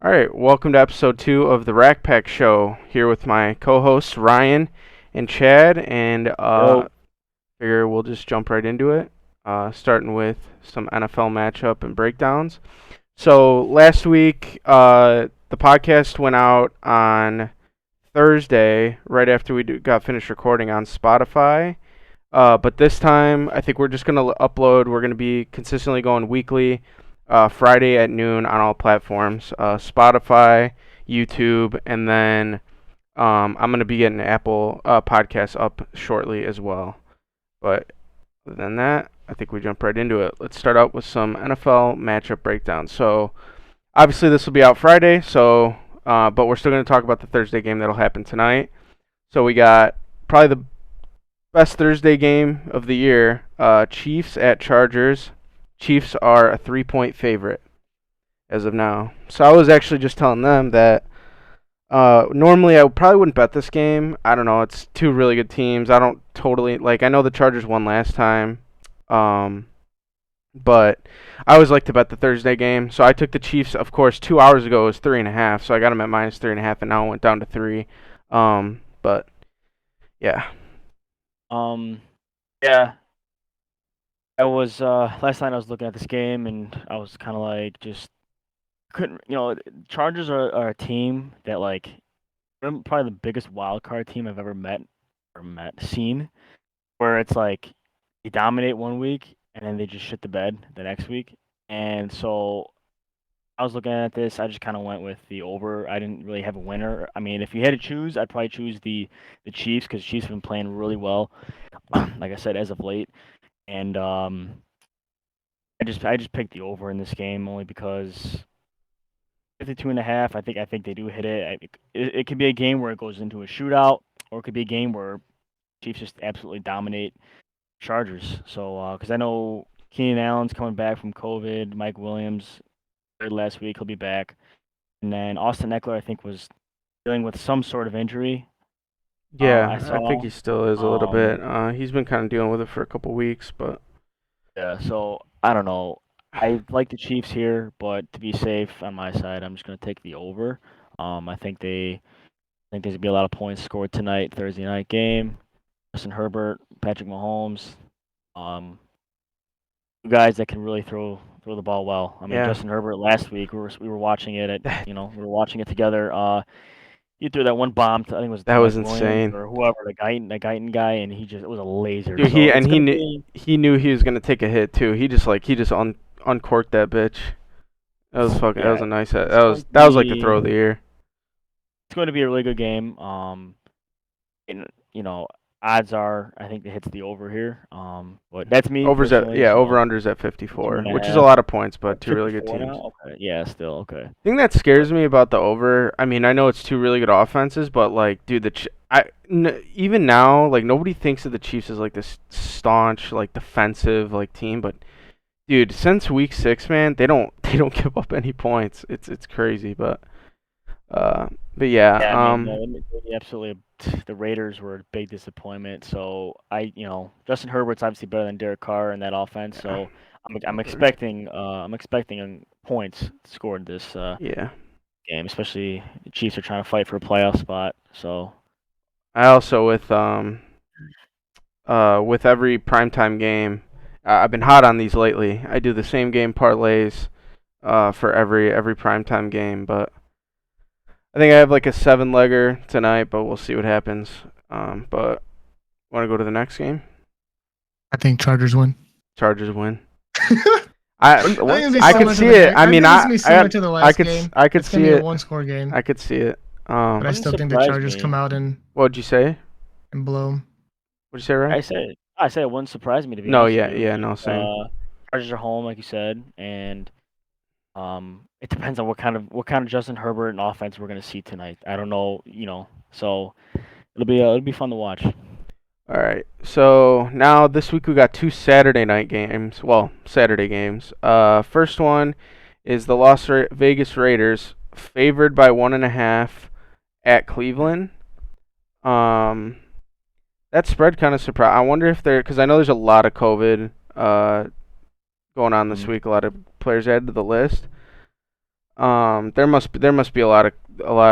All right, welcome to episode 2 of the RacPacShow. Here with my co-hosts Ryan and Chad, and Yo, figure we'll just jump right into it. Starting with some NFL matchup and breakdowns. So last week, the podcast went out on Thursday, right after we got finished recording on Spotify. But this time, I think we're just gonna upload. We're gonna be consistently going weekly, Friday at noon on all platforms, Spotify, YouTube, and then I'm gonna be getting Apple Podcasts up shortly as well. But other than that, I think we jump right into it. Let's start out with some NFL matchup breakdown. So obviously this will be out Friday, but we're still gonna talk about the Thursday game that'll happen tonight. So we got probably the best Thursday game of the year. Chiefs at Chargers. Chiefs are a 3-point favorite as of now. So I was actually just telling them that normally I probably wouldn't bet this game. I don't know. It's two really good teams. I don't totally like. I know the Chargers won last time, um, but I always like to bet the Thursday game. So I took the Chiefs. Of course, 2 hours ago it was 3.5. So I got them at -3.5, and now it went down to 3. But yeah. um, yeah, I was last night I was looking at this game and I was kind of like just couldn't, Chargers are a team that like they're probably the biggest wild card team I've ever seen, where it's like they dominate one week and then they just shit the bed the next week. And so I was looking at this, I just kind of went with the over. I didn't really have a winner. I mean, if you had to choose, I'd probably choose the Chiefs because Chiefs have been playing really well, like I said, as of late. And I just picked the over in this game only because 52.5. I think they do hit it. It could be a game where it goes into a shootout, or it could be a game where Chiefs just absolutely dominate Chargers. So because I know Keenan Allen's coming back from COVID, Mike Williams played last week, he'll be back, and then Austin Eckler I think was dealing with some sort of injury. I Yeah, I think saw. he still is a little bit. Um, He's been kind of dealing with it for a couple weeks, but yeah, so I don't know. I like the Chiefs here, but to be safe on my side, I'm just gonna take the over. I think there's gonna be a lot of points scored tonight, Thursday night game. Justin Herbert, Patrick Mahomes, um, two guys that can really throw the ball well. I mean, yeah, Justin Herbert last week we were watching it we were watching it together. He threw that one bomb to, I think it was that to was Mike Williams insane, or whoever, the Guyton guy, and it was a laser. dude. So it's He gonna knew be he was gonna take a hit too. He just uncorked that bitch. That was fucking. That yeah, was a nice hit. it's going to That was like the be throw of the year. it's going to be a really good game. And, odds are I think it hits the over here. But that's me personally. Over So unders at two 54, and a which is a half, lot of points, but two really good 54 teams. now. Okay, yeah, still okay. Thing that But scares me about the over, I mean, I know it's two really good offenses, but like, dude, even now, like nobody thinks of the Chiefs as like this staunch, like defensive, like team, but dude, since week 6, man, they don't give up any points. It's crazy, uh, but yeah, yeah, I mean, they absolutely the Raiders were a big disappointment. So Justin Herbert's obviously better than Derek Carr in that offense. So I'm expecting points scored this yeah. game, especially the Chiefs are trying to fight for a playoff spot. So I also with every primetime game, I've been hot on these lately. I do the same game parlays, for every primetime game, but I think I have like a 7-legger tonight, but we'll see what happens. But want to go to the next game? I think Chargers win. Chargers win. I think it's gonna be I similar could to see the it. game. I mean, think it's gonna be similar to the last could game. I could It's gonna see be a it. one-score game, I could see it. but I wouldn't still think the surprise Chargers me. come out and What'd you say? blow 'em. What'd you say, Ray? I said it wouldn't surprise me to be No, honest yeah, with you. yeah, no, same. Chargers are home, like you said, and it depends on what kind of Justin Herbert and offense we're gonna see tonight. I don't know, so it'll be fun to watch. All right. So now this week we got two Saturday night games. Well, Saturday games. First one is the Vegas Raiders favored by 1.5 at Cleveland. Um, that spread kind of surprised. I wonder if because I know there's a lot of COVID going on this Mhm. week. A lot of players added to the list. There must be a lot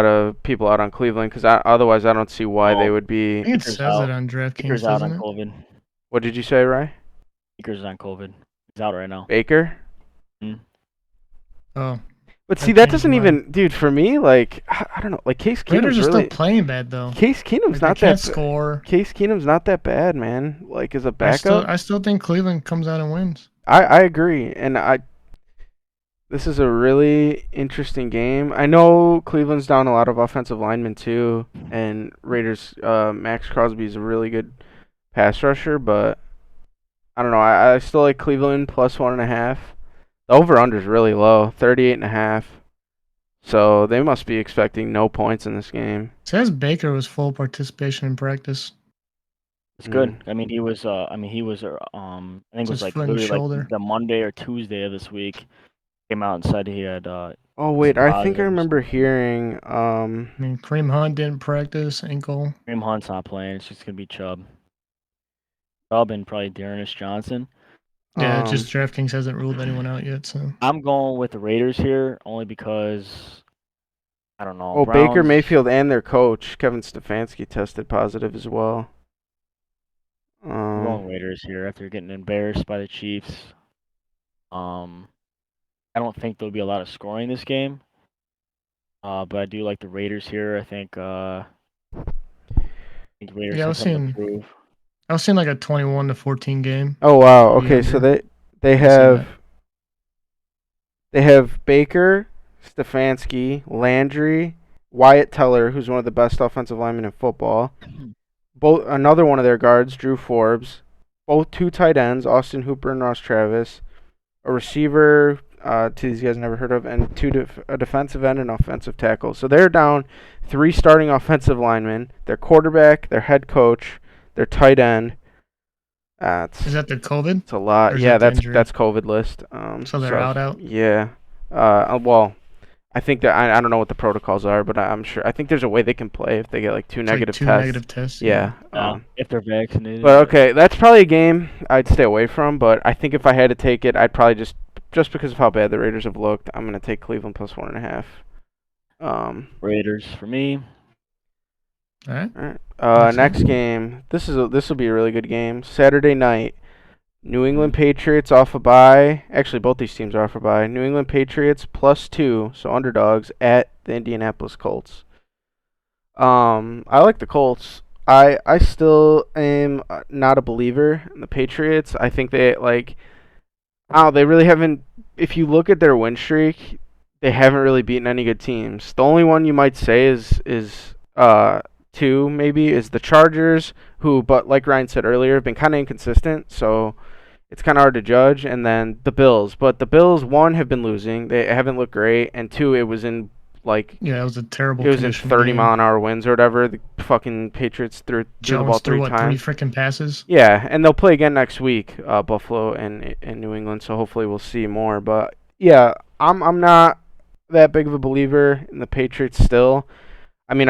of people out on Cleveland because otherwise I don't see why they would I be. think it Baker's says out. it on DraftKings, Baker's out doesn't on it? COVID. What did you say, Ray? Baker's on COVID. He's out right now. Baker? Oh. But see, That that changed doesn't mine. even, dude. For me, like I don't know, like Case Raiders Keenum's are really. still playing bad though. Case Keenum's Like, not they can't that. score. Case Keenum's not that bad, man. Like as a backup. I still think Cleveland comes out and wins. I agree, and this is a really interesting game. I know Cleveland's down a lot of offensive linemen too, and Raiders Max Crosby's a really good pass rusher, but I don't know. I still like Cleveland plus 1.5. The over/under is really low, 38.5. So they must be expecting no points in this game. It says Baker was full participation in practice. It's good. I mean, he was. I think it was Just like foot and literally shoulder. like the Monday or Tuesday of this week. Came out and said he had. Oh wait, I think I positives. remember hearing. I mean, Kareem Hunt didn't practice, ankle. Kareem Hunt's not playing. It's just gonna be Chubb. Chubb and probably Dearness Johnson. Yeah, just DraftKings hasn't ruled anyone out yet, so. I'm going with the Raiders here only because I don't know. Well, Baker Browns- Mayfield and their coach Kevin Stefanski tested positive as well. I'm going Raiders here after getting embarrassed by the Chiefs. I don't think there'll be a lot of scoring this game. But I do like the Raiders here. I think Raiders Yeah, I have was something to seeing- prove. I was seeing like a 21-14 game. Oh wow. Be Okay, so under. they that. have Baker, Stefanski, Landry, Wyatt Teller, who's one of the best offensive linemen in football. Another one of their guards, Drew Forbes. Both two tight ends, Austin Hooper and Ross Travis. A receiver, to these guys never heard of, and a defensive end and offensive tackle. So they're down 3 starting offensive linemen. Their quarterback, their head coach, their tight end. Is that the COVID? It's a lot. Or is Yeah, that the injury? that's COVID list. So they're out? Yeah. Well, I think that I don't know what the protocols are, but I'm sure. I think there's a way they can play if they get like 2 It's negative like two tests. negative tests. Yeah. If they're vaccinated. But okay, that's probably a game I'd stay away from. But I think if I had to take it, I'd probably just because of how bad the Raiders have looked, I'm gonna take Cleveland plus 1.5. Raiders for me. All right. All right. Makes Next sense. game. This will be a really good game. Saturday night. New England Patriots off a bye. Actually, both these teams are off a bye. New England Patriots plus 2, so underdogs at the Indianapolis Colts. I like the Colts. I still am not a believer in the Patriots. I think they they really haven't. If you look at their win streak, they haven't really beaten any good teams. The only one you might say is 2 maybe is the Chargers, who, but like Ryan said earlier, have been kind of inconsistent. So it's kind of hard to judge. And then the Bills. But the Bills, 1, have been losing. They haven't looked great. And 2, it was in, Yeah, it was a terrible it was in condition 30-mile-an-hour winds or whatever. The fucking Patriots threw the ball Jones threw 3 what, 3 times. freaking passes? Yeah, and they'll play again next week, Buffalo and New England, so hopefully we'll see more. But, yeah, I'm not that big of a believer in the Patriots still. I mean,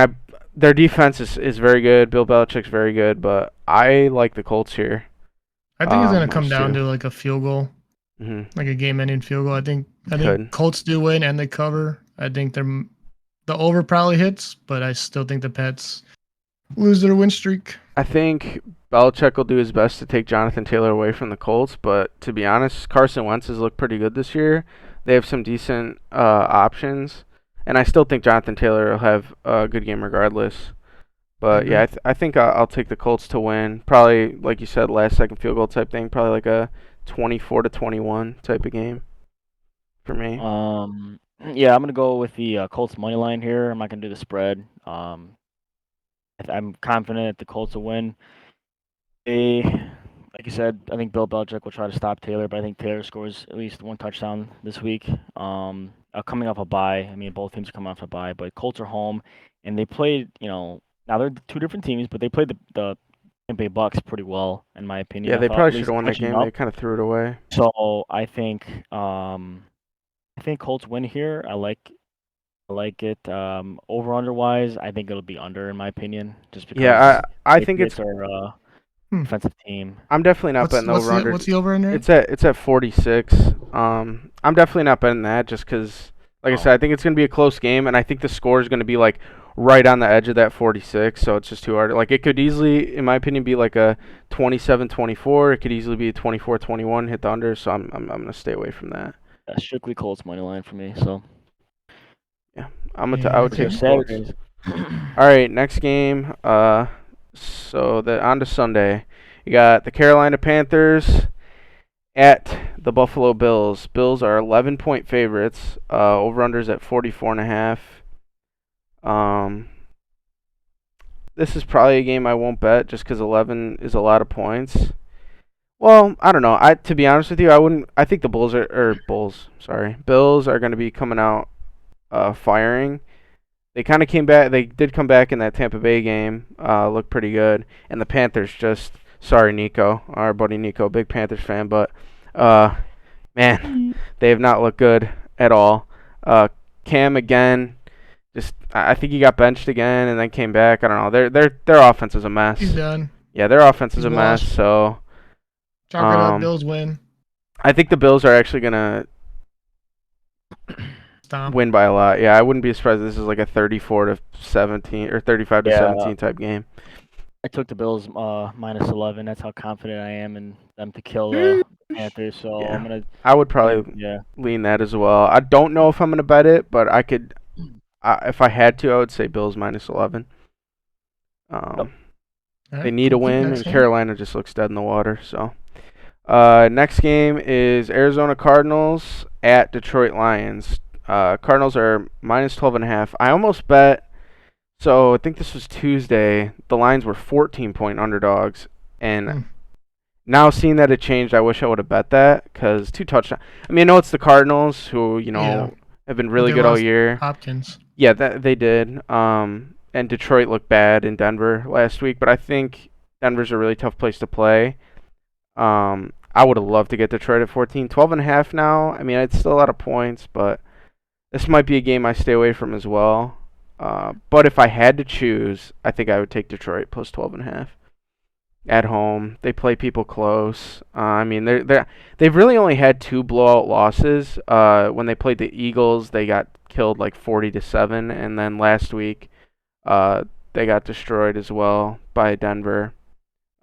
their defense is very good. Bill Belichick's very good, but I like the Colts here. I think it's going to come minus down 2. to like a field goal, like a game-ending field goal. I think Could. Colts do win and they cover. I think the over probably hits, but I still think the Pats lose their win streak. I think Belichick will do his best to take Jonathan Taylor away from the Colts, but to be honest, Carson Wentz has looked pretty good this year. They have some decent options, and I still think Jonathan Taylor will have a good game regardless. But yeah, I think I'll take the Colts to win. Probably, like you said, last second field goal type thing. Probably like a 24-21 type of game for me. Yeah, I'm gonna go with the Colts money line here. I'm not gonna do the spread. I'm confident that the Colts will win. Like you said, I think Bill Belichick will try to stop Taylor, but I think Taylor scores at least 1 touchdown this week. Coming off a bye. I mean, both teams are coming off a bye, but Colts are home, and they played. Now they're 2 different teams, but they played the Tampa Bay Bucks pretty well, in my opinion. Yeah, I they thought, probably at should least have won that catching game. up. They kind of threw it away. So I think Colts win here. I like it. Over under wise, I think it'll be under in my opinion. Just because I think it's our defensive team. I'm definitely not betting over under. What's the over under? It's at 46. I'm definitely not betting that just because, Like I said, I think it's going to be a close game, and I think the score is going to be like right on the edge of that 46, so it's just too hard. Like it could easily, in my opinion, be like a 27-24. It could easily be a 24-21, hit the under, so I'm going to stay away from that. Yeah, strictly Colts money line for me. So Yeah, Yeah, I would okay. take Colts. Saturdays. All right, next game. So on to Sunday. You got the Carolina Panthers at the Buffalo Bills. Bills are 11-point favorites. Over-unders at 44.5. This is probably a game I won't bet just because 11 is a lot of points. Well, I don't know. To be honest with you, I wouldn't. I think the Bills are going to be coming out firing. They kind of came back. They did come back in that Tampa Bay game. Looked pretty good. And the Panthers just. Sorry, Nico, our buddy Nico, big Panthers fan, but man, they have not looked good at all. Cam again. I think he got benched again and then came back. I don't know. Their offense is a mess. He's done. Yeah, their offense is He's a mess. lost. So Chalk it up. Bills win. I think the Bills are actually gonna win by a lot. Yeah, I wouldn't be surprised if this is like a 34-17 or 35-17 type game. I took the Bills minus 11. That's how confident I am in them to kill the Panthers. So Yeah. I would probably lean that as well. I don't know if I'm gonna bet it, but I could. If I had to, I would say Bills minus 11. They need a win, and Carolina just looks dead in the water. So, next game is Arizona Cardinals at Detroit Lions. Cardinals are minus 12.5. I almost bet. So I think this was Tuesday. The Lions were 14-point underdogs, and now seeing that it changed, I wish I would have bet that because 2 touchdowns. I mean, I know it's the Cardinals who have been really good all year. Hopkins. Yeah, they did. And Detroit looked bad in Denver last week, but I think Denver's a really tough place to play. I would have loved to get Detroit at 14. 12.5 now. I mean, it's still a lot of points, but this might be a game I stay away from as well. But if I had to choose, I think I would take Detroit plus 12.5 at home. They play people close. I mean, they've really only had 2 blowout losses. When they played the Eagles, they got killed like 40-7, and then last week, they got destroyed as well by Denver.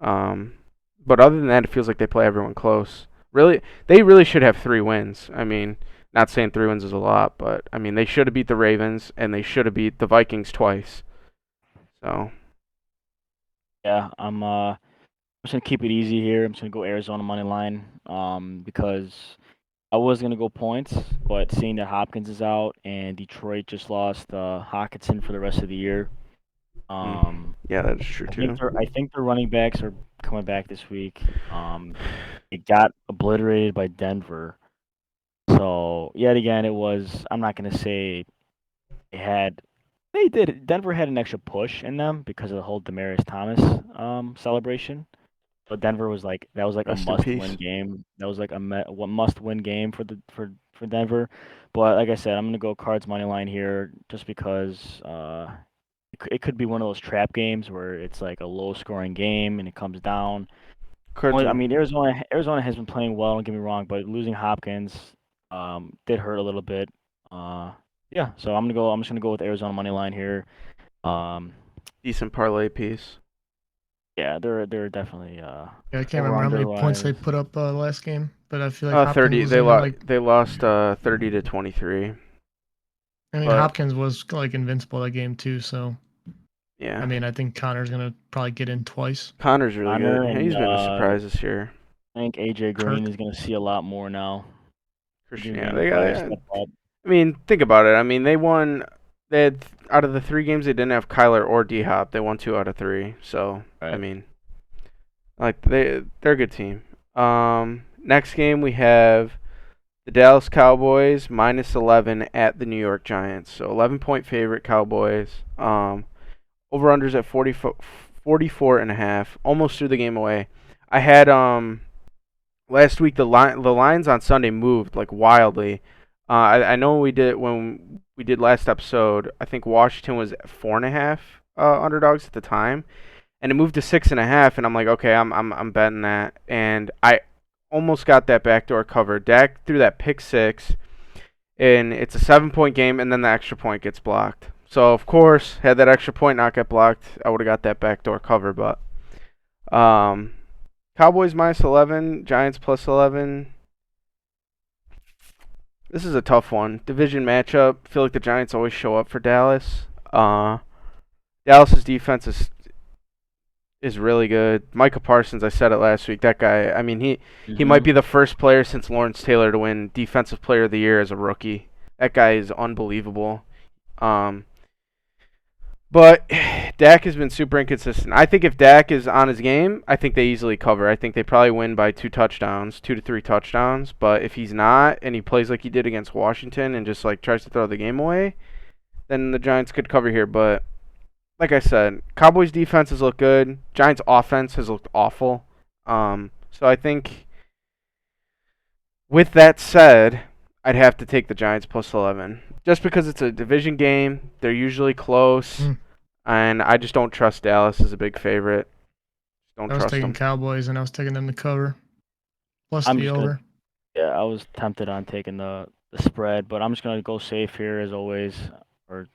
But other than that, it feels like they play everyone close. They really should have 3 wins. I mean, not saying 3 wins is a lot, but I mean they should have beat the Ravens and they should have beat the Vikings twice. So. Yeah, I'm just gonna keep it easy here. I'm just gonna go Arizona money line. Because I was gonna go points, but seeing that Hopkins is out and Detroit just lost Hawkinson for the rest of the year. Yeah, that's true too. I think their running backs are coming back this week. It got obliterated by Denver. So yet again, it was. I'm not gonna say they did. Denver had an extra push in them because of the whole Demaryius Thomas celebration. But Denver was like that was like Rest a in must-win peace. game. That was like a must-win game for Denver. But like I said, I'm gonna go Cards money line here just because it could be one of those trap games where it's like a low-scoring game and it comes down. I mean, Arizona has been playing well. Don't get me wrong, but losing Hopkins did hurt a little bit. Yeah, so I'm just gonna go with Arizona money line here. Decent parlay piece. Yeah, they're definitely. Yeah, I can't remember how many points they put up last game, but I feel like 30. They lost 30-23. I mean, Hopkins was like invincible that game too, so. Yeah. I mean, I think Connor's gonna probably get in twice. Connor's really good. He's been a surprise this year. I think AJ Green is gonna see a lot more now. Christian, yeah, they got. I mean, think about it. I mean, they won. They had out of the 3 games they didn't have Kyler or D Hop. They won 2 out of 3. So I mean, like they're a good team. Next game we have the Dallas Cowboys minus 11 at the New York Giants. So 11-point favorite Cowboys. Over-unders at 44.5. Almost threw the game away. I had last week the lines on Sunday moved like wildly. I know when we did last episode. I think Washington was 4.5 underdogs at the time, and it moved to 6.5. And I'm like, okay, I'm betting that, and I almost got that backdoor cover. Dak threw that pick 6. and it's a 7-point game, and then the extra point gets blocked. So of course, had that extra point not get blocked, I would have got that backdoor cover. But Cowboys -11, Giants +11. This is a tough one. Division matchup. I feel like the Giants always show up for Dallas. Dallas's defense is really good. Micah Parsons, I said it last week. That guy, I mean, he might be the first player since Lawrence Taylor to win Defensive Player of the Year as a rookie. That guy is unbelievable. But Dak has been super inconsistent. I think if Dak is on his game, I think they easily cover. I think they probably win by 2 to 3 touchdowns. But if he's not, and he plays like he did against Washington and just like tries to throw the game away, then the Giants could cover here. But like I said, Cowboys defense has looked good. Giants offense has looked awful. So I think with that said, I'd have to take the Giants +11. Just because it's a division game, they're usually close, and I just don't trust Dallas as a big favorite. I was taking Cowboys, and I was taking them to cover, plus the over. Yeah, I was tempted on taking the spread, but I'm just going to go safe here as always, or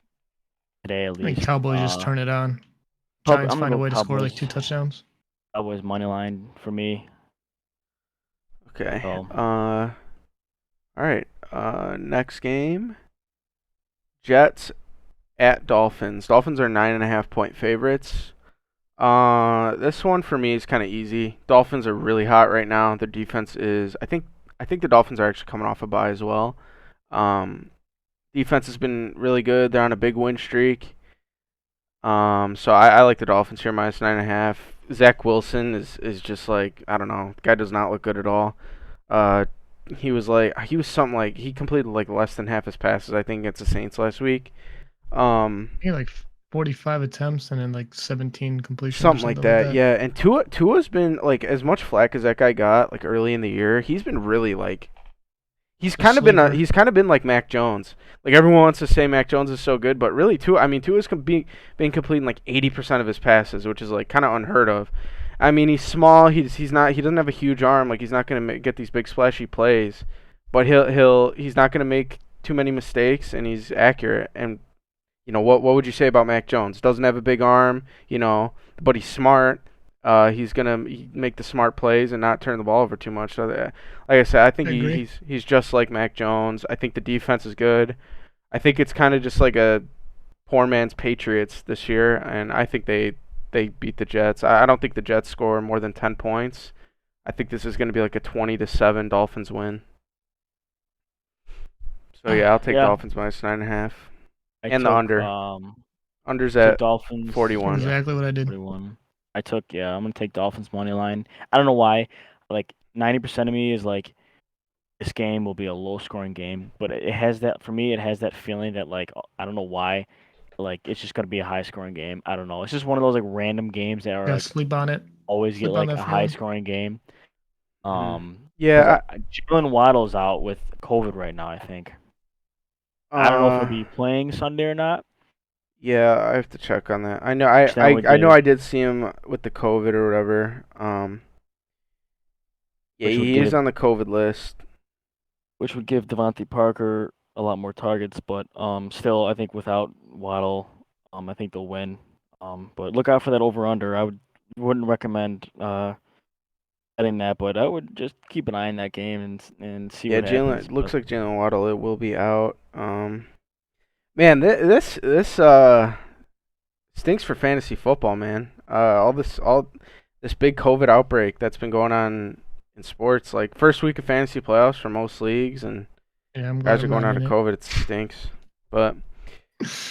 today at least. I think Cowboys just turn it on. Giants find a way to score like 2 touchdowns. Cowboys money line for me. Okay. All right. Next game. Jets at Dolphins. Dolphins are 9.5-point favorites. This one for me is kind of easy. Dolphins are really hot right now. Their defense is. I think the Dolphins are actually coming off a bye as well. Defense has been really good. They're on a big win streak. So I like the Dolphins here -9.5. Zach Wilson is just like, I don't know. The guy does not look good at all. He was something like he completed like less than half his passes, I think, against the Saints last week. He had like 45 attempts and then like 17 completions. Something like that. Yeah. And Tua's been like, as much flack as that guy got like early in the year, he's been really like he's kind of been like Mac Jones. Like everyone wants to say Mac Jones is so good, but really Tua's been completing like 80% of his passes, which is like kind of unheard of. I mean, he's small. He doesn't have a huge arm. Like he's not gonna get these big splashy plays, but he's not gonna make too many mistakes, and he's accurate. And you know what would you say about Mac Jones? Doesn't have a big arm, but he's smart. He's gonna make the smart plays and not turn the ball over too much. So, like I said, I think he's just like Mac Jones. I think the defense is good. I think it's kind of just like a poor man's Patriots this year, and I think they beat the Jets. I don't think the Jets score more than 10 points. I think this is going to be like a 20-7 Dolphins win. So yeah, I'll take Dolphins -9.5 and the under. Under's at Dolphins 41. Exactly what I did. 41. I'm gonna take Dolphins money line. I don't know why. Like 90% of me is like, this game will be a low scoring game, but it has that feeling that like, I don't know why. Like it's just gonna be a high scoring game. I don't know. It's just one of those like random games that are like, sleep on it. Always get like a high scoring game. Yeah. Jalen Waddle's out with COVID right now, I think. I don't know if he'll be playing Sunday or not. Yeah, I have to check on that. I know I did see him with the COVID or whatever. Yeah, he is on the COVID list. Which would give Devontae Parker a lot more targets, but still, I think without Waddle, I think they'll win. But look out for that over/under. I wouldn't recommend betting that, but I would just keep an eye on that game and see what happens. It looks like Jalen Waddle will be out. Man, this stinks for fantasy football, man. All this big COVID outbreak that's been going on in sports, like first week of fantasy playoffs for most leagues, and guys are going out of COVID. It stinks, but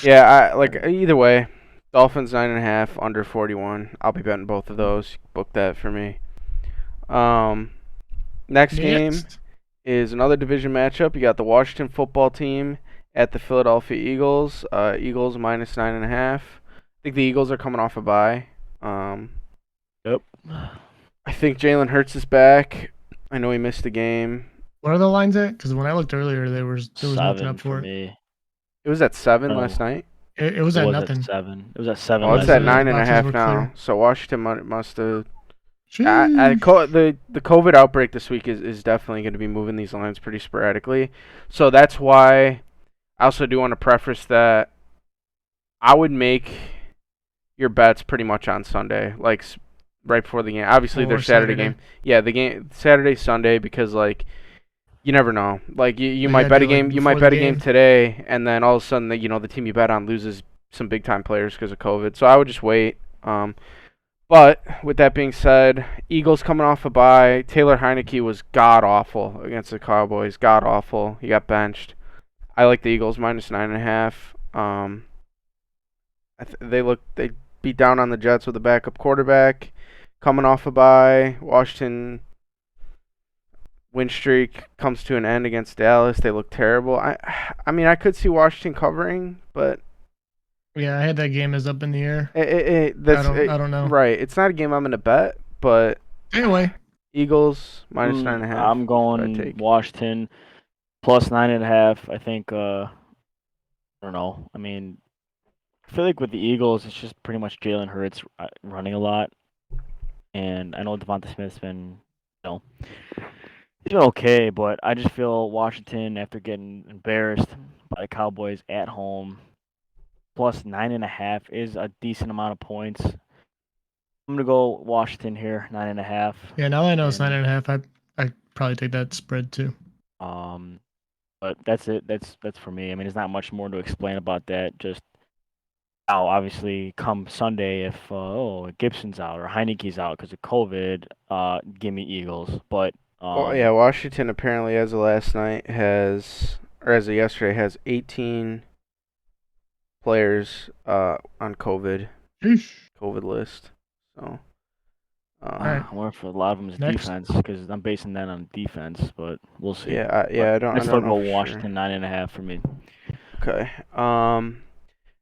yeah, either way, Dolphins 9.5, under 41. I'll be betting both of those. Book that for me. Next game is another division matchup. You got the Washington football team at the Philadelphia Eagles. Eagles -9.5. I think the Eagles are coming off a bye. Yep. I think Jalen Hurts is back. I know he missed a game. What are the lines at? Because when I looked earlier, there was nothing up for it. Me. It was at 7 last night. It was at nothing. At 7. It was at 7. Oh, it's at 9.5 now. So Washington must have The COVID outbreak this week is definitely going to be moving these lines pretty sporadically. So that's why I also do want to preface that I would make your bets pretty much on Sunday, like right before the game. Obviously, Or there's Saturday Saturday. game. Yeah, the game Saturday, Sunday, because like you never know. Like you Like, might yeah, bet do a it, like, game. You might before the bet a game game. today, and then all of a sudden, the team you bet on loses some big time players because of COVID. So I would just wait. But with that being said, Eagles coming off a bye. Taylor Heineke was god awful against the Cowboys. God awful. He got benched. I like the Eagles -9.5. They beat down on the Jets with a backup quarterback. Coming off a bye, Washington win streak comes to an end against Dallas. They look terrible. I mean, I could see Washington covering, but Yeah, I had that game as up in the air. I don't know. Right, it's not a game I'm gonna bet, but Anyway, Eagles -9.5. I'm going Washington +9.5. I think. I don't know. I mean, I feel like with the Eagles, it's just pretty much Jalen Hurts running a lot, and I know Devonta Smith's been, he's been okay, but I just feel Washington, after getting embarrassed by the Cowboys at home, +9.5 is a decent amount of points. I'm gonna go Washington here, 9.5. yeah, now I know it's And, 9.5. I probably take that spread too. But that's it. That's for me. I mean, there's not much more to explain about that. Just now, obviously, come Sunday, if Gibson's out or Heineke's out because of COVID, give me Eagles. But Well, yeah, Washington apparently as of last night as of yesterday has 18 players on COVID list. So Alright. I wonder if a lot of them is Next. defense because I'm basing that on defense, but we'll see. yeah, I don't still know go for Washington sure. 9.5 for me. Okay.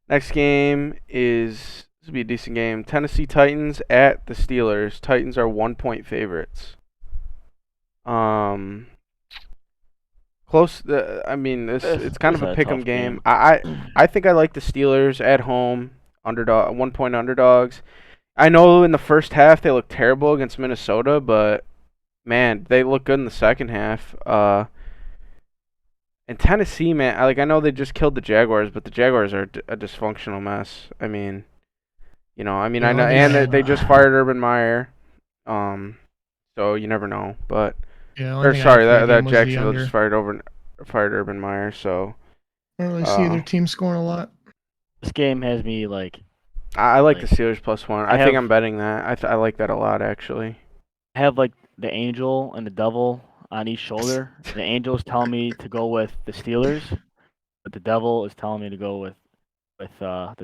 Next game this will be a decent game. Tennessee Titans at the Steelers. Titans are 1-point favorites. Close. I mean, it's kind of a pick'em game. I think I like the Steelers at home, 1-point underdogs. I know in the first half they looked terrible against Minnesota, but man, they look good in the second half. And Tennessee, man, I know they just killed the Jaguars, but the Jaguars are a dysfunctional mess. I mean, I know, and they just fired Urban Meyer. So you never know, but. Yeah, Or sorry, that Jacksonville just fired Urban Meyer. So I don't really see either team scoring a lot. This game has me like. I like the Steelers +1. I think I'm have- betting that. I like that a lot actually. I have like the angel and the devil on each shoulder. The angel is telling me to go with the Steelers, but the devil is telling me to go with the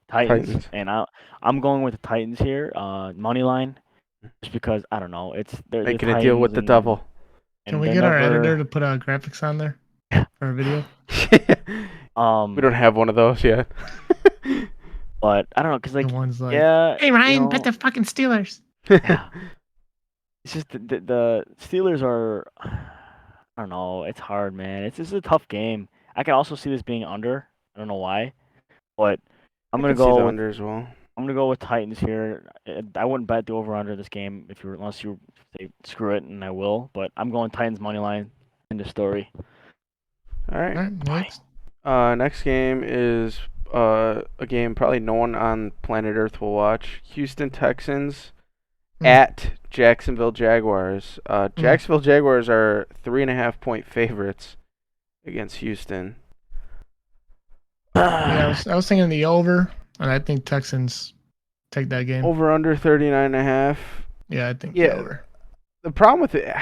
Titans. And I'm going with the Titans here, money line, just because I don't know. It's they're Making the a deal with the Titans devil. Can we get our editor to put graphics on there for a video? We don't have one of those yet. But I don't know, cause like The one's like, yeah, hey Ryan, bet the fucking Steelers. yeah. It's just the Steelers are. I don't know. It's hard, man. It's just a tough game. I can also see this being under. I don't know why, but I'm gonna go with, under as well. I'm gonna go with Titans here. I wouldn't bet the over under this game unless you say screw it, and I will. But I'm going Titans money line in the story. All right. Next. Next game is a game probably no one on planet Earth will watch. Houston Texans at Jacksonville Jaguars. Jacksonville Jaguars are 3.5-point favorites against Houston. Yeah, I was thinking the over, and I think Texans take that game. Over under 39.5. Yeah, I think the over. The problem with it,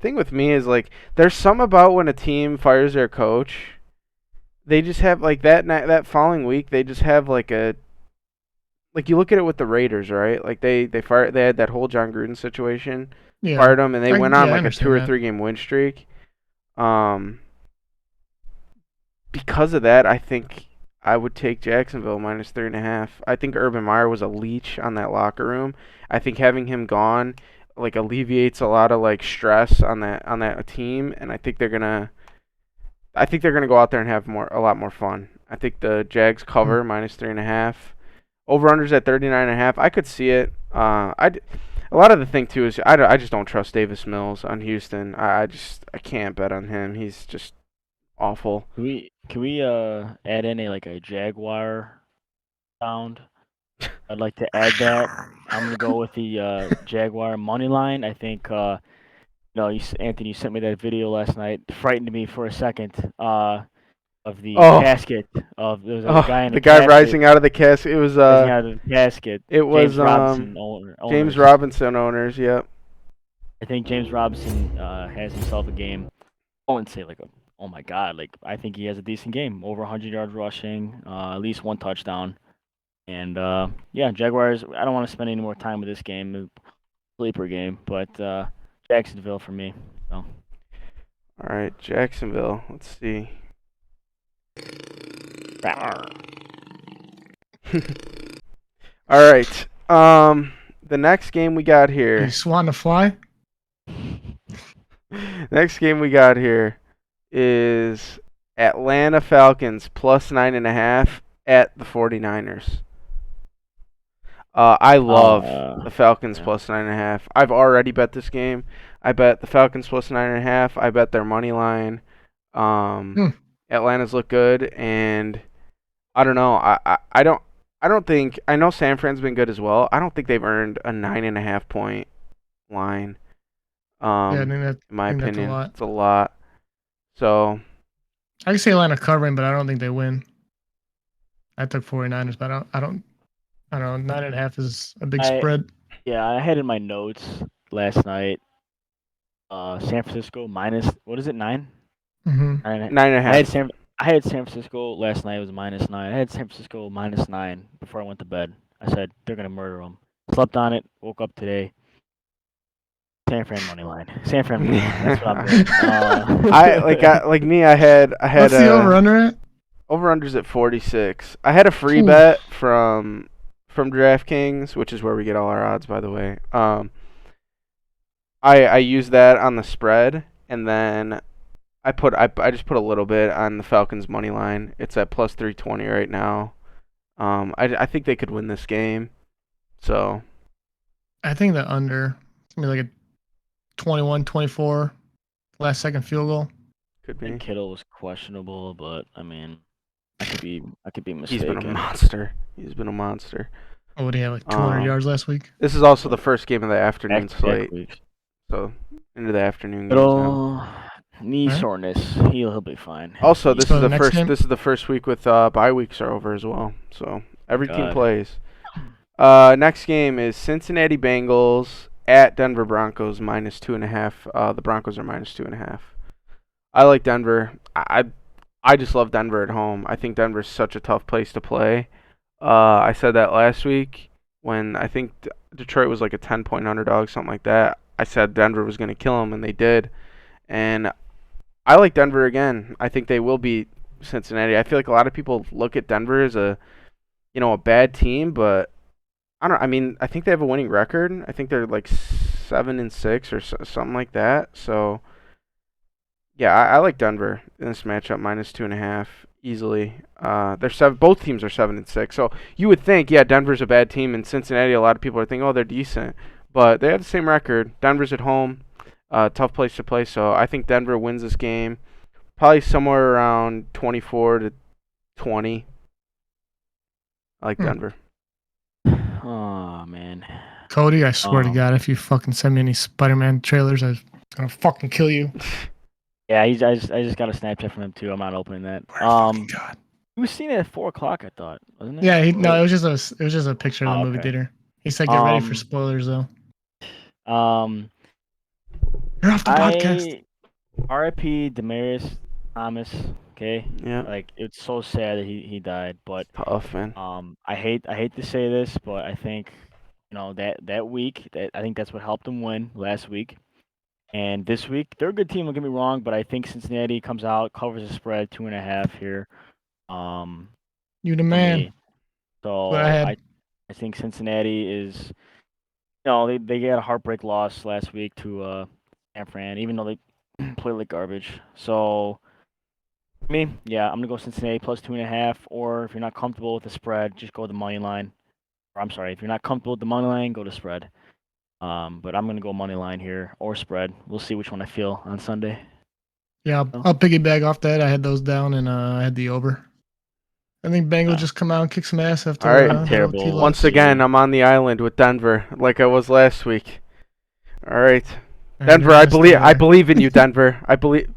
thing with me is like there's some about when a team fires their coach, they just have like that following week they just have like a. Like you look at it with the Raiders, right? Like they had that whole John Gruden situation, fired him, and they went on like a 2 or 3 game win streak. Because of that, I think I would take Jacksonville -3.5. I think Urban Meyer was a leech on that locker room. I think having him gone like alleviates a lot of like stress on that team, and I think they're gonna go out there and have a lot more fun. I think the Jags cover -3.5. Over-unders at 39.5. I could see it. I A lot of the thing too is I just don't trust Davis Mills on Houston. I can't bet on him. He's just awful. Can we add in a Jaguar sound? I'd like to add that. I'm gonna go with the Jaguar money line. I think Anthony, you sent me that video last night. Frightened me for a second. Of the Oh, casket there was a oh, guy in the the guy casket rising out of the casket. It was rising out of the casket. it James was Robinson James owners. Robinson owners. Yep. I think James Robinson has himself a game. I wouldn't say oh my god, I think he has a decent game, over 100 yards rushing, at least one touchdown. And yeah, Jaguars. I don't want to spend any more time with this game, sleeper game, but Jacksonville for me. So. All right, Jacksonville. Let's see. All right. The next game we got here. You swan to fly? Next game we got here is Atlanta Falcons plus 9.5 at the 49ers. I love the Falcons plus 9.5. I've already bet this game. I bet the Falcons plus 9.5. I bet their money line. Atlanta's look good, and I don't know. I don't think, I know San Fran's been good as well. I don't think they've earned a 9.5 point line. Yeah, I think in my that's opinion, a lot. it's a lot. So I can see Atlanta covering, but I don't think they win. I took 49ers, but I don't know. 9.5 is a big spread. Yeah, I had in my notes last night. San Francisco minus, what is it, 9? Mm-hmm. 9.5. I had San Francisco last night. It was -9. I had San Francisco -9 before I went to bed. I said they're gonna murder them. Slept on it. Woke up today. San Fran money line. San Fran money line. That's what I'm doing. I had What's the over under at? Over unders at 46. I had a free bet from DraftKings, which is where we get all our odds, by the way. I used that on the spread, and then I just put a little bit on the Falcons money line. It's at plus 320 right now. I think they could win this game. So I think the under, it's gonna be like a 21-24 last second field goal. Could be. And Kittle was questionable, but I mean, I could be mistaken. He's been a monster. Oh, what did he have, like 200 yards last week? This is also the first game of the afternoon slate. So into the afternoon games now. Knee soreness. He'll be fine. Also, this is the first week with bye weeks are over as well. So every team plays. Next game is Cincinnati Bengals at Denver Broncos -2.5. The Broncos are -2.5. I like Denver. I just love Denver at home. I think Denver's such a tough place to play. I said that last week when I think Detroit was like a 10-point underdog, something like that. I said Denver was going to kill them, and they did. And I like Denver again. I think they will beat Cincinnati. I feel like a lot of people look at Denver as a bad team, but I think they have a winning record. I think they're like 7-6 or something like that. So yeah, I like Denver in this matchup -2.5 easily. Both teams are 7-6. So you would think, yeah, Denver's a bad team, and Cincinnati, a lot of people are thinking, oh, they're decent, but they have the same record. Denver's at home. Tough place to play, so I think Denver wins this game. Probably somewhere around 24-20. I like Denver. Oh, man. Cody, I swear to God, if you fucking send me any Spider-Man trailers, I'm gonna fucking kill you. Yeah, I just got a Snapchat from him too. I'm not opening that. God. He was seen at 4:00, I thought, wasn't it? Yeah, it was just a picture of the movie theater. He said, "Get ready for spoilers, though." You're off the podcast. R.I.P. Demaryius Thomas. Okay. Yeah. It's so sad that he died, but tough, man. I hate to say this, but I think that week, I think that's what helped them win last week. And this week, they're a good team. Don't get me wrong, but I think Cincinnati comes out, covers the spread 2.5 here. You the man. So I think Cincinnati is, they got a heartbreak loss last week to San Fran, even though they played like garbage. So, I'm gonna go Cincinnati plus 2.5. Or if you're not comfortable with the spread, just go with the money line. Or I'm sorry, if you're not comfortable with the money line, go to spread. But I'm gonna go money line here or spread. We'll see which one I feel on Sunday. Yeah, I'll piggyback off that. I had those down, and I had the over. I think Bengals just come out and kick some ass after. All right. I'm terrible. Once again, I'm on the island with Denver, like I was last week. All right, Denver. I believe in you, Denver. I believe.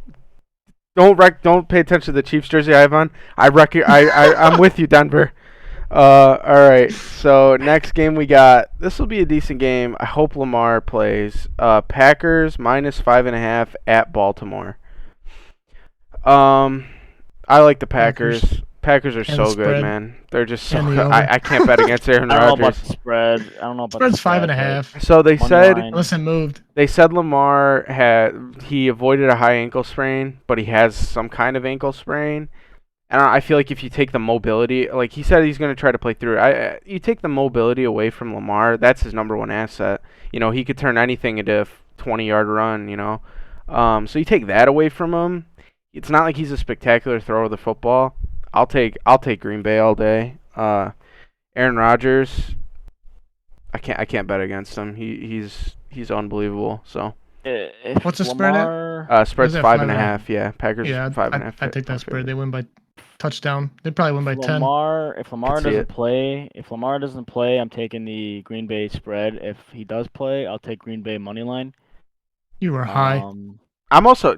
Don't pay attention to the Chiefs jersey I have on. I'm with you, Denver. All right. So next game we got. This will be a decent game. I hope Lamar plays. Packers -5.5 at Baltimore. I like the Packers. Packers are so good, man. They're just so good. I can't bet against Aaron I don't know Rodgers. about the spread. I don't know about Spread's the spread. 5.5. So they said Unless it moved. They said Lamar he avoided a high ankle sprain, but he has some kind of ankle sprain. And I feel like if you take the mobility, like he said he's going to try to play through it. You take the mobility away from Lamar, that's his number one asset. You know, he could turn anything into a 20-yard run, you know. So you take that away from him. It's not like he's a spectacular thrower of the football. I'll take Green Bay all day. Aaron Rodgers, I can't bet against him. He's unbelievable. So what's the spread at? Spread's 5.5. Yeah, Packers 5.5. I take that spread. They win by touchdown. They probably win by 10. If Lamar doesn't play, I'm taking the Green Bay spread. If he does play, I'll take Green Bay money line. You were high. I'm also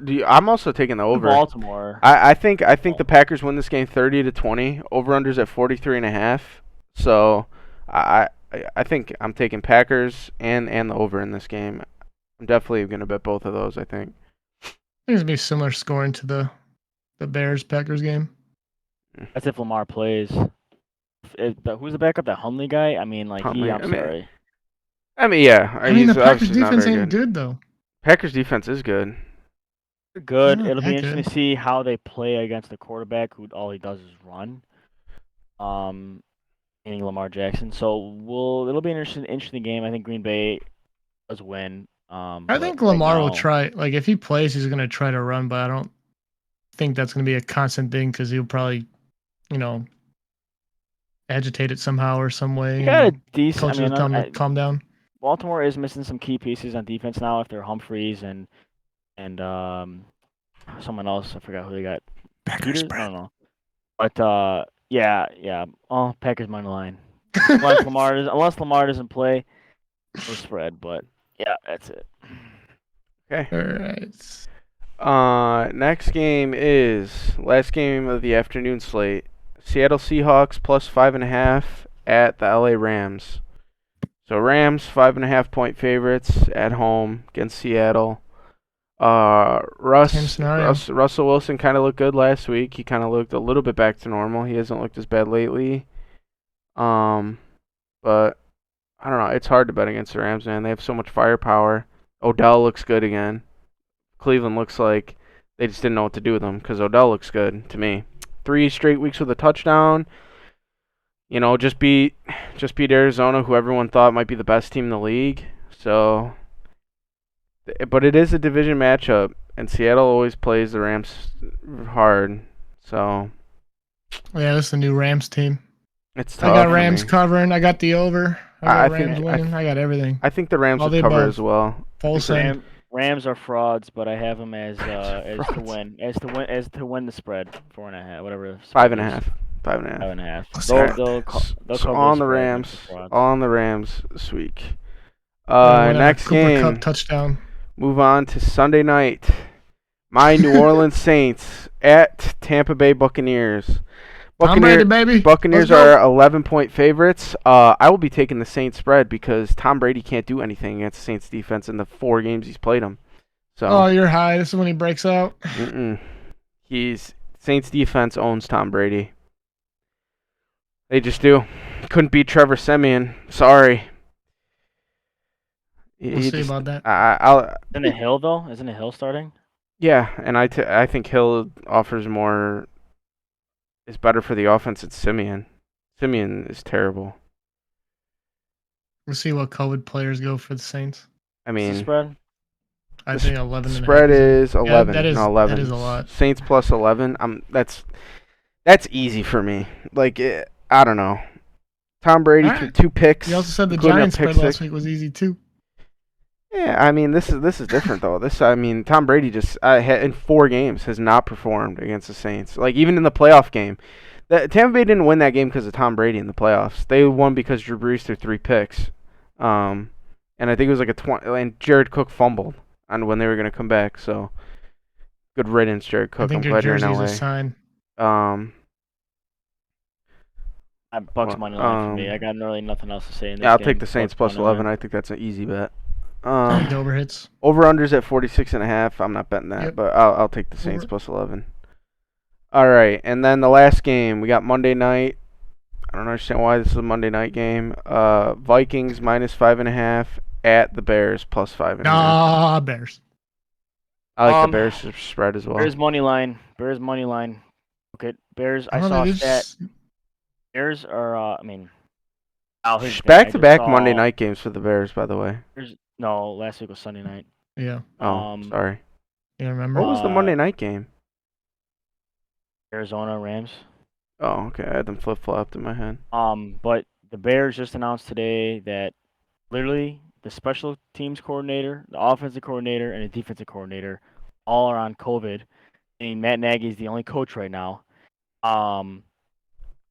taking the over. Baltimore. I think the Packers win this game 30-20. Over/unders at 43.5. So I think I'm taking Packers and the over in this game. I'm definitely going to bet both of those, I think. I think it's going to be similar scoring to the Bears-Packers game. That's if Lamar plays. Who's the backup? That Hundley guy? I mean, like, Hundley. sorry. Yeah. The Packers defense ain't good, though. Packers defense is good. Good. It'll be interesting to see how they play against the quarterback who all he does is run. Meaning Lamar Jackson. So it'll be an interesting game. I think Green Bay does win. I think Lamar will try. Like, if he plays, he's going to try to run, but I don't think that's going to be a constant thing because he'll probably, agitate it somehow or some way. He got a decent. Coach will tell him to calm down. Baltimore is missing some key pieces on defense now. If they're Humphreys and someone else, I forgot who they got. Packers. I don't know. But yeah. Oh, Packers money line. Unless Lamar doesn't play, we'll spread. But yeah, that's it. Okay. All right. Next game is last game of the afternoon slate. Seattle Seahawks +5.5 at the LA Rams. So Rams 5.5-point favorites at home against Seattle. Russell Wilson kind of looked good last week. He kind of looked a little bit back to normal. He hasn't looked as bad lately. But I don't know. It's hard to bet against the Rams, man. They have so much firepower. Odell looks good again. Cleveland looks like they just didn't know what to do with him because Odell looks good to me. 3 straight weeks with a touchdown. Just beat Arizona, who everyone thought might be the best team in the league. So, but it is a division matchup, and Seattle always plays the Rams hard. So, yeah, this is the new Rams team. It's tough. I got Rams covering. I got the over. I got Rams winning. I got everything. I think the Rams will cover as well. Rams are frauds, but I have them as to win the spread 4.5, whatever. 5.5. 5.5. They'll cover all on the Rams. All on the Rams this week. Next game. Cup touchdown. Move on to Sunday night. My New Orleans Saints at Tampa Bay Buccaneers. Buccaneers are 11-point favorites. I will be taking the Saints spread because Tom Brady can't do anything against the Saints defense in the 4 games he's played them. So. Oh, you're high. This is when he breaks out. Saints defense owns Tom Brady. They just do. Couldn't beat Trevor Siemian. Sorry. We'll see about that. Isn't it Hill though? Isn't it Hill starting? Yeah, and I think Hill offers more. Is better for the offense at Siemian. Siemian is terrible. We'll see what COVID players go for the Saints. I mean, what's the spread? I think 11. Spread is 11. Yeah, 11. That is a lot. Saints +11. That's easy for me. Like I don't know. Tom Brady 2 picks. You also said the Giants spread last week was easy too. Yeah, I mean this is different though. Tom Brady just in 4 games has not performed against the Saints. Like even in the playoff game, Tampa Bay didn't win that game because of Tom Brady in the playoffs. They won because Drew Brees threw 3 picks, and I think it was like a 20. And Jared Cook fumbled on when they were gonna come back. So good riddance, Jared I Cook. I'm think your glad you're in jersey's a LA. sign. Bucks money line for me. I got really nothing else to say in this Yeah, I'll game. take the Saints Bucks plus money 11. line. I think that's an easy bet. Over hits. Over-unders at 46.5. I'm not betting that, Yep. but I'll take the Saints Over. plus 11. All right, and then the last game, we got Monday night. I don't understand why this is a Monday night game. Vikings minus 5.5 at the Bears plus 5.5. Nah, Bears. I like the Bears spread as well. Bears money line. Bears money line. Okay, Bears. I saw a stat. Bears are. Back-to-back Monday night games for the Bears, by the way. No, last week was Sunday night. Yeah. Sorry. You remember? What was the Monday night game? Arizona Rams. Oh, okay. I had them flip-flopped in my head. But the Bears just announced today that literally the special teams coordinator, the offensive coordinator, and the defensive coordinator all are on COVID. And Matt Nagy is the only coach right now.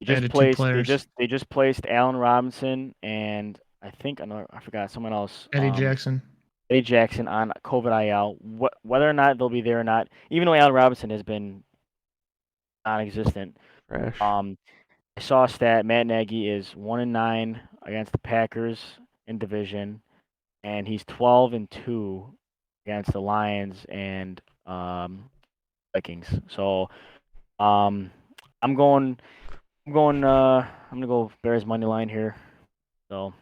They just placed Allen Robinson and I forgot someone else. Eddie Jackson. Eddie Jackson on COVID IL. Whether or not they'll be there or not, even though Allen Robinson has been non-existent. Trash. I saw a stat. Matt Nagy is 1-9 against the Packers in division, and he's 12-2 against the Lions and Vikings. So, I'm gonna go Bears money line here. So,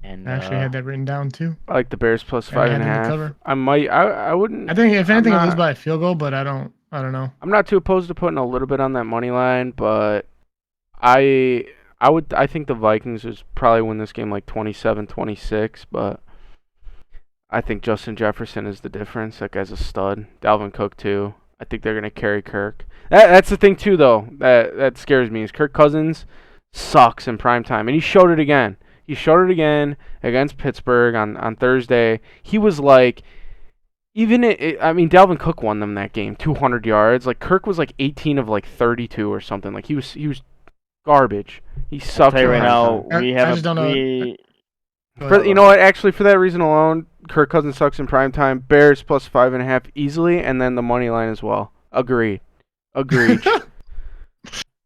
and I actually had that written down too. I like the Bears plus 5.5. I wouldn't. I think if anything, I'll lose by a field goal, but I don't know. I'm not too opposed to putting a little bit on that money line, but I think the Vikings would probably win this game like 27-26, but I think Justin Jefferson is the difference. That guy's a stud. Dalvin Cook too. I think they're gonna carry Kirk. That's the thing too, though. That scares me is Kirk Cousins sucks in prime time, and he showed it again. He showed it again against Pittsburgh on Thursday. He was like, Dalvin Cook won them that game, 200 yards. Like Kirk was like 18 of like 32 or something. Like he was garbage. He sucked. I'll tell you right now, I just don't know. You know what? Actually, for that reason alone, Kirk Cousins sucks in prime time. Bears plus 5.5 easily, and then the money line as well. Agreed.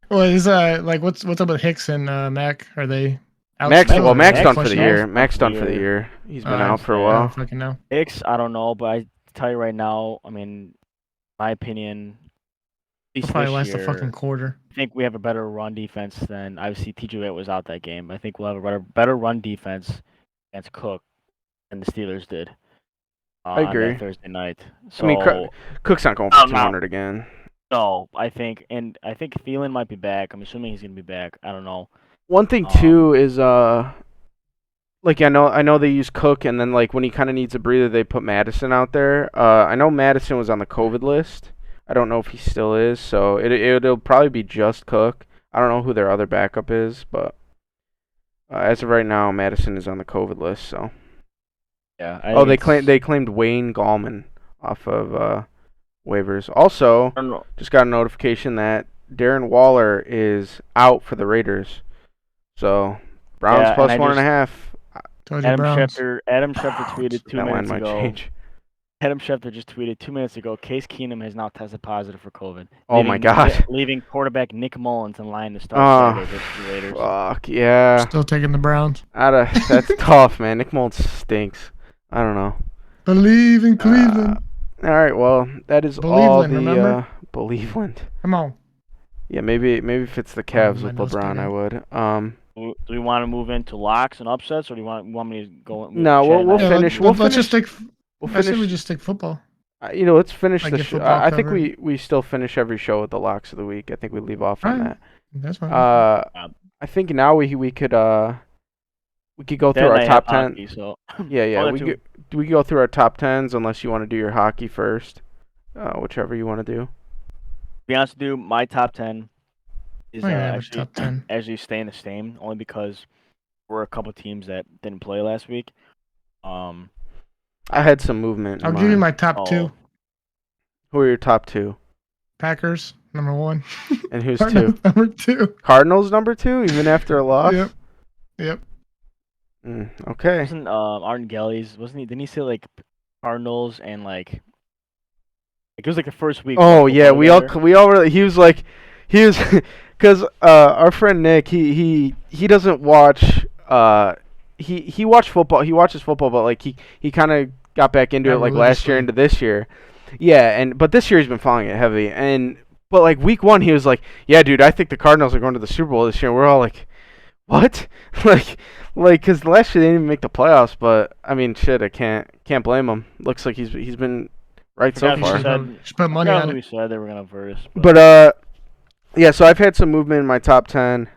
Well, is what's up with Hicks and Mac? Are they out? Mac's done for the year. Mac's done for the year. He's been out for a while. I don't fucking know. Hicks, I don't know, but I tell you right now, my opinion. He'll probably last a fucking quarter. I think we have a better run defense than obviously TJ Watt was out that game. I think we'll have a better run defense against Cook than the Steelers did. I agree. On that Thursday night. So Cook's not going for 200 again. No, I think Thielen might be back. I'm assuming he's gonna be back. I don't know. One thing too is I know they use Cook, and then like when he kind of needs a breather, they put Madison out there. I know Madison was on the COVID list. I don't know if he still is, so it'll probably be just Cook. I don't know who their other backup is, but as of right now, Madison is on the COVID list. So yeah. They claimed Wayne Gallman off of waivers. Also, just got a notification that Darren Waller is out for the Raiders. So Browns plus 1.5. Adam Schefter tweeted 2 minutes ago. Change. Adam Schefter just tweeted 2 minutes ago, Case Keenum has now tested positive for COVID. Oh my God. Leaving quarterback Nick Mullins in line to start the Raiders. Fuck, yeah. Still taking the Browns. That's tough, man. Nick Mullins stinks. I don't know. Believe in Cleveland. All right, well, that is all the remember? Believeland. Come on. Yeah, maybe if it's the Cavs with LeBron, I would. Do we want to move into locks and upsets, or do you want me to go? No, we'll finish. Let's just stick. I say we just stick football. Let's finish the show. I think covered. we still finish every show with the locks of the week. I think we leave off on that. That's fine. I think now we could go through our top 10. Hockey, so. Yeah. We go through our top 10s unless you want to do your hockey first. Whichever you want to do. To be honest with you, my top 10 is top 10. actually staying the same, only because we're a couple teams that didn't play last week. I had some movement. I'll give you my top Oh. two. Who are your top two? Packers, number one. And who's Cardinals, two? number two. Cardinals number two, even after a loss? Yep. Okay. Wasn't Arden Gellies? Wasn't he? Didn't he say like Cardinals and like it was like the first week? Oh of yeah, football we all really, he was because our friend Nick he doesn't watch he watched football, he watches football, but like he kind of got back into it like last year into this year. Yeah, but this year he's been following it heavy, but like week one he was like, yeah dude, I think the Cardinals are going to the Super Bowl this year. And we're all like, what? like because last year they didn't even make the playoffs, but I mean shit, I can't blame him. Looks like he's been right so far. Spent money on it. We said they were gonna verse. But yeah, so I've had some movement in my top 10.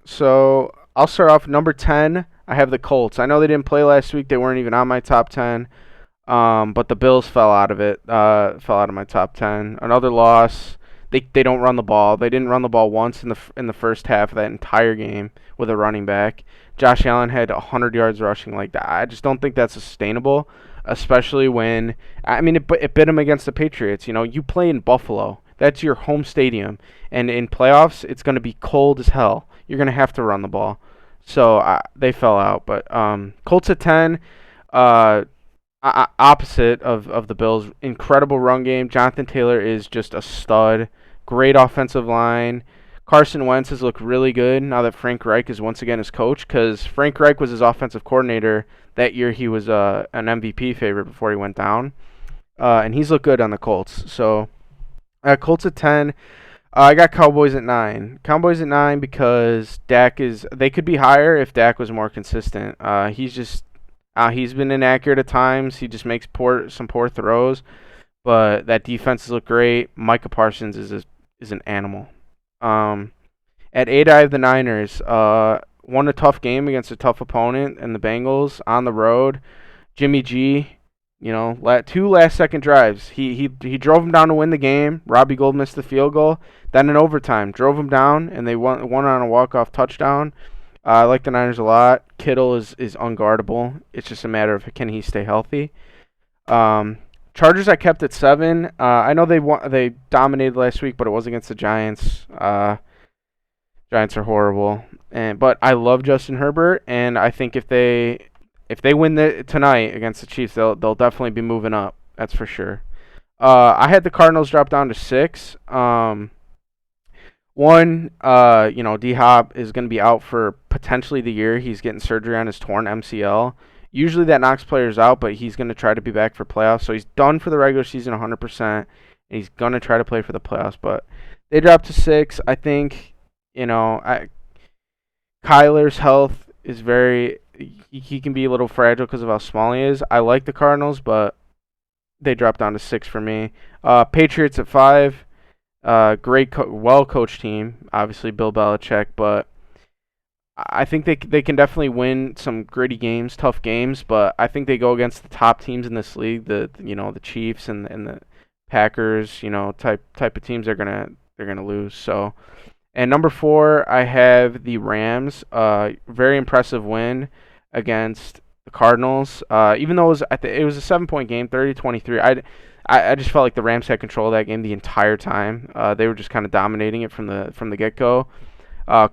So I'll start off number 10. I have the Colts. I know they didn't play last week. They weren't even on my top 10. But the Bills fell out of it. Fell out of my top 10. Another loss. They don't run the ball. They didn't run the ball once in the first half of that entire game with a running back. Josh Allen had 100 yards rushing like that. I just don't think that's sustainable, especially when it bit him against the Patriots. You know, you play in Buffalo. That's your home stadium, and in playoffs, it's going to be cold as hell. You're going to have to run the ball. So they fell out. But Colts at 10, opposite of the Bills. Incredible run game. Jonathan Taylor is just a stud. Great offensive line. Carson Wentz has looked really good now that Frank Reich is once again his coach, because Frank Reich was his offensive coordinator that year. He was an MVP favorite before he went down, and he's looked good on the Colts. So Colts at 10. I got Cowboys at 9. Cowboys at 9 because they could be higher if Dak was more consistent. He's been inaccurate at times. He just makes some poor throws, but that defense has looked great. Micah Parsons is an animal. At 8, I have the Niners. Won a tough game against a tough opponent and the Bengals on the road. Jimmy G, you know, 2 last-second drives. He drove them down to win the game. Robbie Gould missed the field goal. Then in overtime, drove them down, and they won on a walk-off touchdown. I like the Niners a lot. Kittle is unguardable. It's just a matter of can he stay healthy. Chargers I kept at 7. I know they dominated last week, but it was against the Giants. Giants are horrible, but I love Justin Herbert, and I think if they win tonight against the Chiefs, they'll definitely be moving up. That's for sure. I had the Cardinals drop down to 6. D-Hop is going to be out for potentially the year. He's getting surgery on his torn MCL. Usually that knocks players out, but he's going to try to be back for playoffs. So he's done for the regular season 100%, and he's going to try to play for the playoffs. But they dropped to 6. I think, Kyler's health is he can be a little fragile because of how small he is. I like the Cardinals, but they dropped down to 6 for me. Patriots at 5. Great, well-coached team. Obviously, Bill Belichick, but I think they can definitely win some gritty games, tough games. But I think they go against the top teams in this league, the Chiefs and the Packers, type of teams. They're gonna lose. So, and number 4, I have the Rams. Very impressive win against the Cardinals. Even though it was a 7-point game, 30-23. I just felt like the Rams had control of that game the entire time. They were just kind of dominating it from the get-go.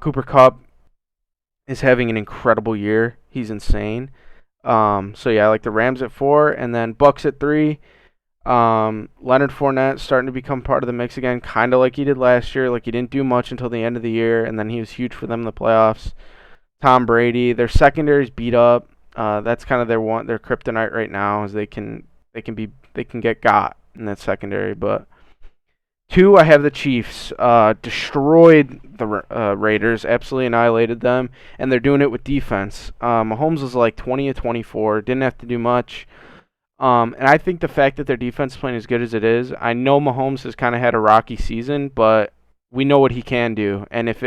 Cooper Kupp is having an incredible year. He's insane. So yeah, I like the Rams at 4, and then Bucks at 3. Leonard Fournette starting to become part of the mix again, kind of like he did last year. Like he didn't do much until the end of the year, and then he was huge for them in the playoffs. Tom Brady, their secondary's beat up. That's kind of their kryptonite right now, is they can get got in that secondary. But 2, I have the Chiefs. Destroyed the Raiders, absolutely annihilated them, and they're doing it with defense. Mahomes was like 20 of 24, didn't have to do much. And I think the fact that their defense is playing as good as it is, I know Mahomes has kind of had a rocky season, but we know what he can do. And if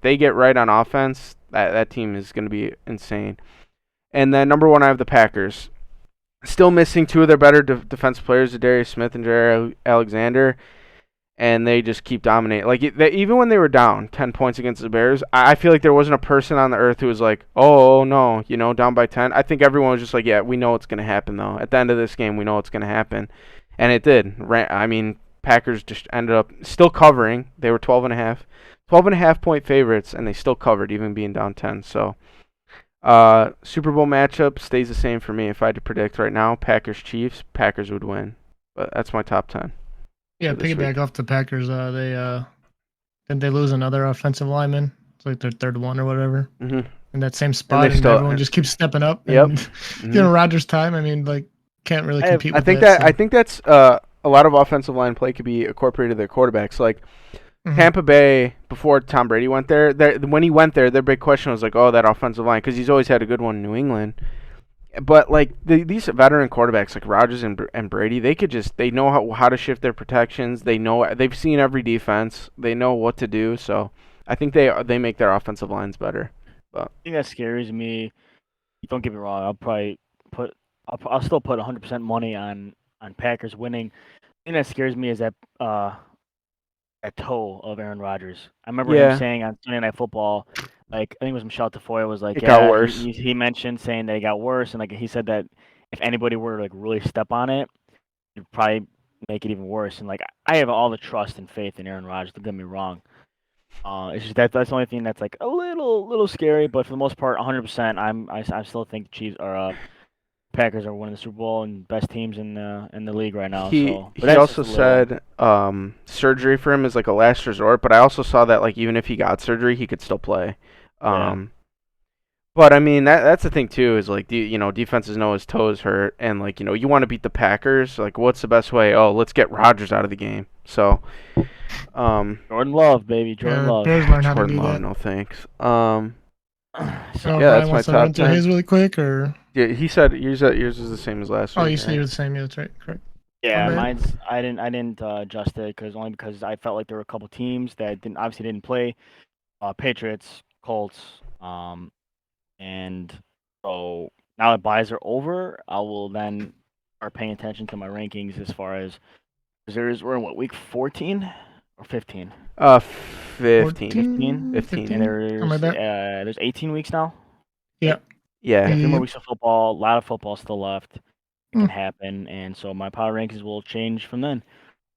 they get right on offense, that team is going to be insane. And then number 1, I have the Packers. Still missing 2 of their better defensive players, Darius Smith and Jair Alexander. and they just keep dominating. Like even when they were down 10 points against the Bears, I feel like there wasn't a person on the earth who was like, oh no, down by 10. I think everyone was just like, yeah, we know what's gonna happen though. At the end of this game, we know what's gonna happen, and it did. I mean, Packers just ended up still covering. They were 12.5 point favorites, and they still covered even being down 10. So, Super Bowl matchup stays the same for me. If I had to predict right now, Packers-Chiefs, Packers would win. But that's my top 10. Yeah, piggyback off the Packers. Didn't they lose another offensive lineman? It's like their third one or whatever. Mm-hmm. In that same spot, and everyone just keeps stepping up. Yep. And, Rodgers' time. I mean, like, can't really compete. I think that's a lot of offensive line play could be incorporated to their quarterbacks. Like Tampa Bay, before Tom Brady went there, when he went there, their big question was like, oh, that offensive line, because he's always had a good one in New England. But like these veteran quarterbacks like Rodgers and Brady, they know how to shift their protections. They've seen every defense. They know what to do. So I think they make their offensive lines better. But I think that scares me. Don't get me wrong. I'll still put 100% money on Packers winning. The thing that scares me is that toe of Aaron Rodgers. I remember him saying on Sunday Night Football, like I think it was Michelle Tafoya was like, it got worse. He mentioned saying that it got worse, and like he said that if anybody were to like really step on it, it'd probably make it even worse. And like I have all the trust and faith in Aaron Rodgers. Don't get me wrong. It's just that's the only thing that's like a little scary, but for the most part, 100%. I still think Chiefs are Packers are winning the Super Bowl and best teams in the league right now. He also said surgery for him is like a last resort, but I also saw that like even if he got surgery, he could still play. But I mean that's the thing too is like defenses know his toe is hurt, and like you want to beat the Packers. Like what's the best way? Oh, let's get Rodgers out of the game. So, Jordan Love, baby, Jordan Love. Jordan Love, no thanks. So that's my top 10. His really quick, or he said yours is the same as last week. Oh, you said you're the same. Yeah, that's right. Correct. Yeah, mine's I didn't adjust it because I felt like there were a couple teams that didn't play. Patriots, Colts, and so now that buys are over, I will then start paying attention to my rankings as far as we're in week 14 or 15? 15. 15. And there's 18 weeks now. Yeah. Yeah. 2 more weeks of football. A lot of football still left. It can happen, and so my power rankings will change from then.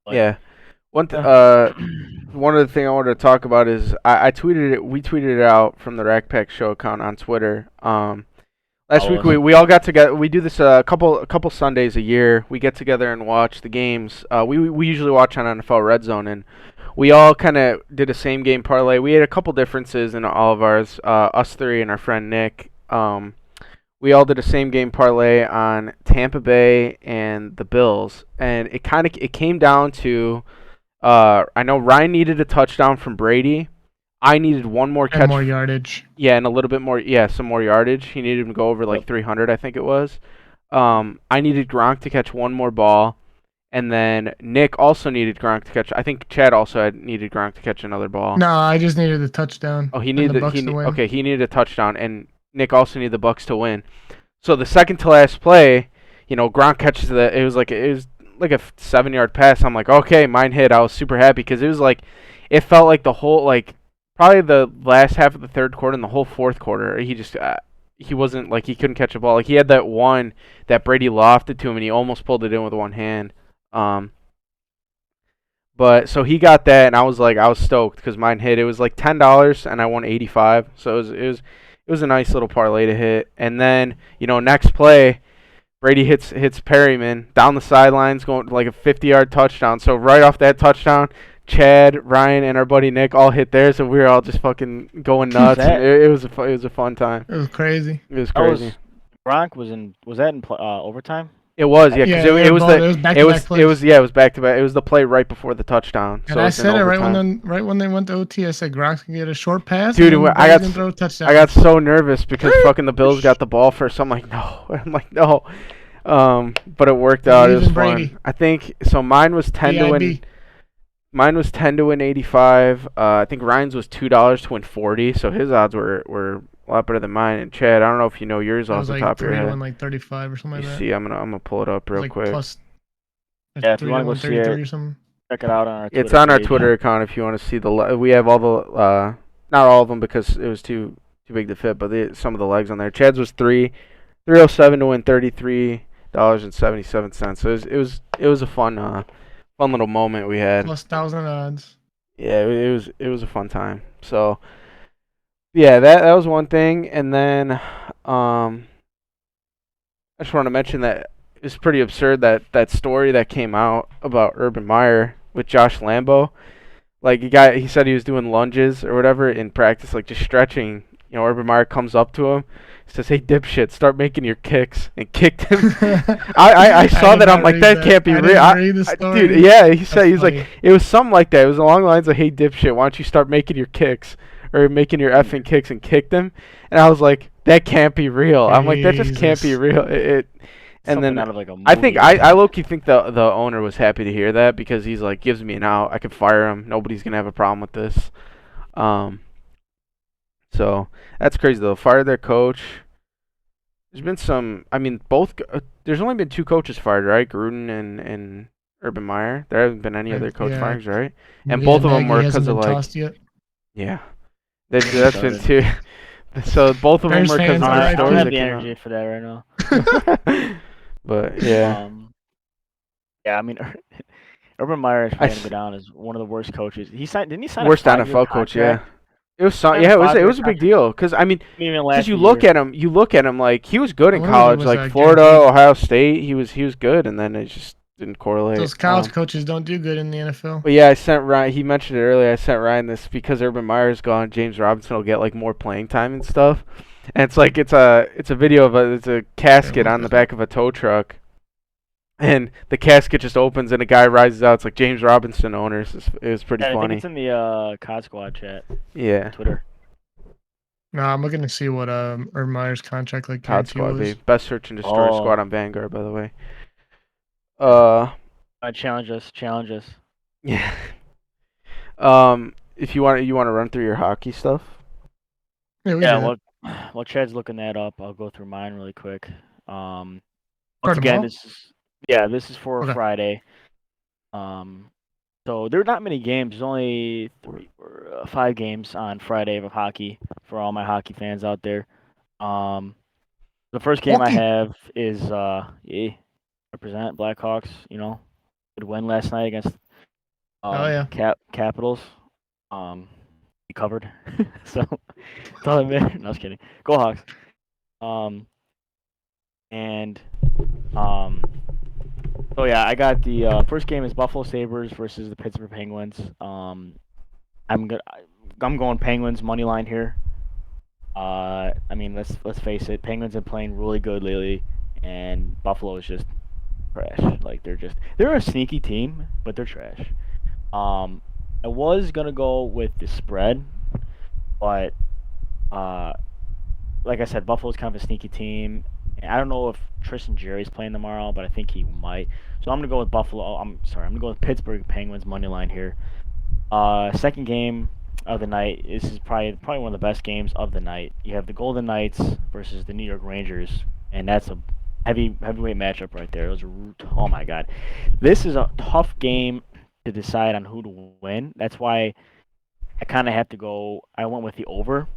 But, yeah. One of the things I wanted to talk about is I tweeted it. We tweeted it out from the RacPacShow account on Twitter. Last week we all got together. We do this a couple Sundays a year. We get together and watch the games. We usually watch on NFL Red Zone, and we all kind of did a same game parlay. We had a couple differences in all of ours. Us three and our friend Nick. We all did a same game parlay on Tampa Bay and the Bills, and it came down to. I know Ryan needed a touchdown from Brady. I needed one more catch. More yardage. Yeah, and a little bit more. Yeah, some more yardage. He needed him to go over like 300, I think it was. I needed Gronk to catch one more ball, and then Nick also needed Gronk to catch. I think Chad also needed Gronk to catch another ball. No, I just needed a touchdown. Oh, he needed he needed a touchdown, and Nick also needed the Bucks to win. So the second to last play, Gronk catches it was like a 7-yard pass. I'm like, okay, mine hit. I was super happy because it felt like the whole probably the last half of the third quarter and the whole fourth quarter, he just he wasn't he couldn't catch a ball. Like he had that one that Brady lofted to him and he almost pulled it in with one hand. But so he got that and I was stoked because mine hit. It was like $10 and I won 85. So it was a nice little parlay to hit. And then next play, Brady hits Perryman down the sidelines, going like a 50-yard touchdown. So right off that touchdown, Chad, Ryan, and our buddy Nick all hit theirs, so we were all just fucking going nuts. It was a fun time. It was crazy. Gronk was that in overtime? It was, yeah, because it was back to back. It was the play right before the touchdown. And so I said it right when they went to OT. I said Gronk's gonna get a short pass. Dude, I got so nervous because fucking the Bills got the ball first. So I'm like, no. But it worked out. It was fun. Brady. I think so. Mine was 10 to win. Mine was 10 to win 85. I think Ryan's was $2 to win 40. So his odds were a lot better than mine. And Chad, I don't know if you know yours off the top of your head. I was like 3 to win like 35 or something like that. See, I'm gonna pull it up real quick. Plus, if you want to go see it, or something. Check it out on our It's Twitter on our page. Twitter account if you want to see we have all the not all of them because it was too big to fit, but some of the legs on there. Chad's was 307 to win $33.77. So it was a fun little moment we had. Plus 1,000 odds. Yeah, it was a fun time. So yeah, that was one thing, and then I just want to mention that it's pretty absurd that story that came out about Urban Meyer with Josh Lambo. Like he said he was doing lunges or whatever in practice, like just stretching. You know, Urban Meyer comes up to him, says, "Hey dipshit, start making your kicks," and kicked him. I saw that. I'm like, that can't be real. Dude, yeah, he's like, it was something like that. It was along the lines of, "Hey dipshit, why don't you start making your kicks or making your effing kicks," and kicked him. And I was like, that can't be real. I'm like, that just can't be real. And Something then out of like a movie. I think I low-key think the owner was happy to hear that because he's like, gives me an out. I can fire him. Nobody's gonna have a problem with this. So that's crazy though. Fired their coach. There's been some. I mean, there's only been 2 coaches fired, right? Gruden and Urban Meyer. There haven't been any other coach firings, right? And both of them were because of like. Yeah, that's been 2. So both of them were because of the I stories don't have that the came energy for that right now. But yeah. Yeah, I mean, Urban Meyer is going to go down as one of the worst coaches. Didn't he sign worst a 5-year NFL coach? Yeah. contract? It was a big deal because I mean, because you look at him like he was good in college, like Florida, Ohio State. He was good, and then it just didn't correlate. Those college coaches don't do good in the NFL. But yeah, I sent Ryan. He mentioned it earlier. I sent Ryan this because Urban Meyer's gone. James Robinson will get like more playing time and stuff. And it's like it's a video of it's a casket on the back of a tow truck. And the casket just opens and a guy rises out. It's like James Robinson owners. It was pretty funny. I think it's in the COD Squad chat. Yeah. Twitter. No, I'm looking to see what Urban Meyer's contract like COD Squad, baby. Best search and destroy squad on Vanguard, by the way. Challenge us. Yeah. If you want to run through your hockey stuff. Yeah. While Chad's looking that up, I'll go through mine really quick. Once again, this is for Friday. So there are not many games. There's only 5 games on Friday of hockey for all my hockey fans out there. The first game I have is represent Blackhawks. You know, good win last night against Capitals. We covered. So that's all I meant. No, I was kidding. Go Hawks. So yeah, I got the first game is Buffalo Sabres versus the Pittsburgh Penguins. I'm going Penguins money line here. I mean, let's face it, Penguins have playing really good lately, and Buffalo is just trash. Like they're a sneaky team, but they're trash. I was gonna go with the spread, but like I said, Buffalo's kind of a sneaky team. I don't know if Tristan Jerry's playing tomorrow, but I think he might. So I'm gonna go with Buffalo. I'm gonna go with Pittsburgh Penguins money line here. Second game of the night. This is probably one of the best games of the night. You have the Golden Knights versus the New York Rangers, and that's a heavyweight matchup right there. Oh my God, this is a tough game to decide on who to win. That's why I kind of have to go. I went with the over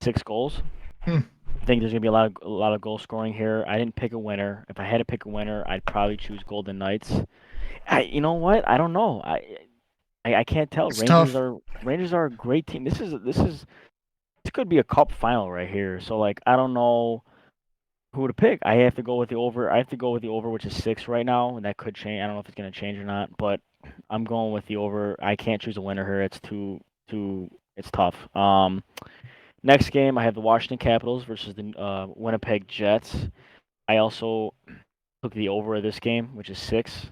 6 goals. I think there's gonna be a lot of goal scoring here. I didn't pick a winner. If I had to pick a winner, I'd probably choose Golden Knights. You know what? I don't know. I can't tell. Rangers are a great team. This could be a cup final right here. So like I don't know who to pick. I have to go with the over. I have to go with the over, which is 6 right now, and that could change. I don't know if it's gonna change or not, but I'm going with the over. I can't choose a winner here. It's it's tough. Next game, I have the Washington Capitals versus the Winnipeg Jets. I also took the over of this game, which is 6.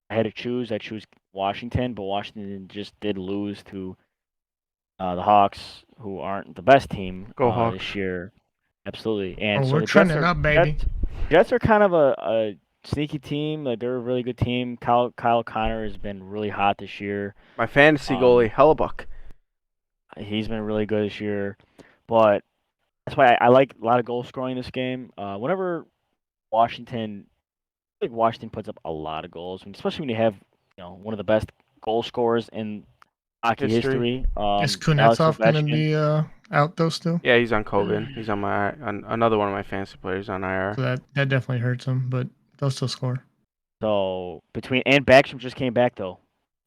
I had to choose. I choose Washington, but Washington just did lose to the Hawks, who aren't the best team this year. Absolutely. And so we're trending up, baby. Jets are kind of a sneaky team. Like they're a really good team. Kyle Connor has been really hot this year. My fantasy goalie, Hellebuck. He's been really good this year. But that's why I like a lot of goal scoring in this game. Whenever Washington puts up a lot of goals, especially when you have one of the best goal scorers in hockey history. Is Alex Kuznetsov gonna Ovechkin. be out though still? Yeah, he's on COVID. He's on another one of my fantasy players on IR. So that definitely hurts him, but they'll still score. So and Backstrom just came back though.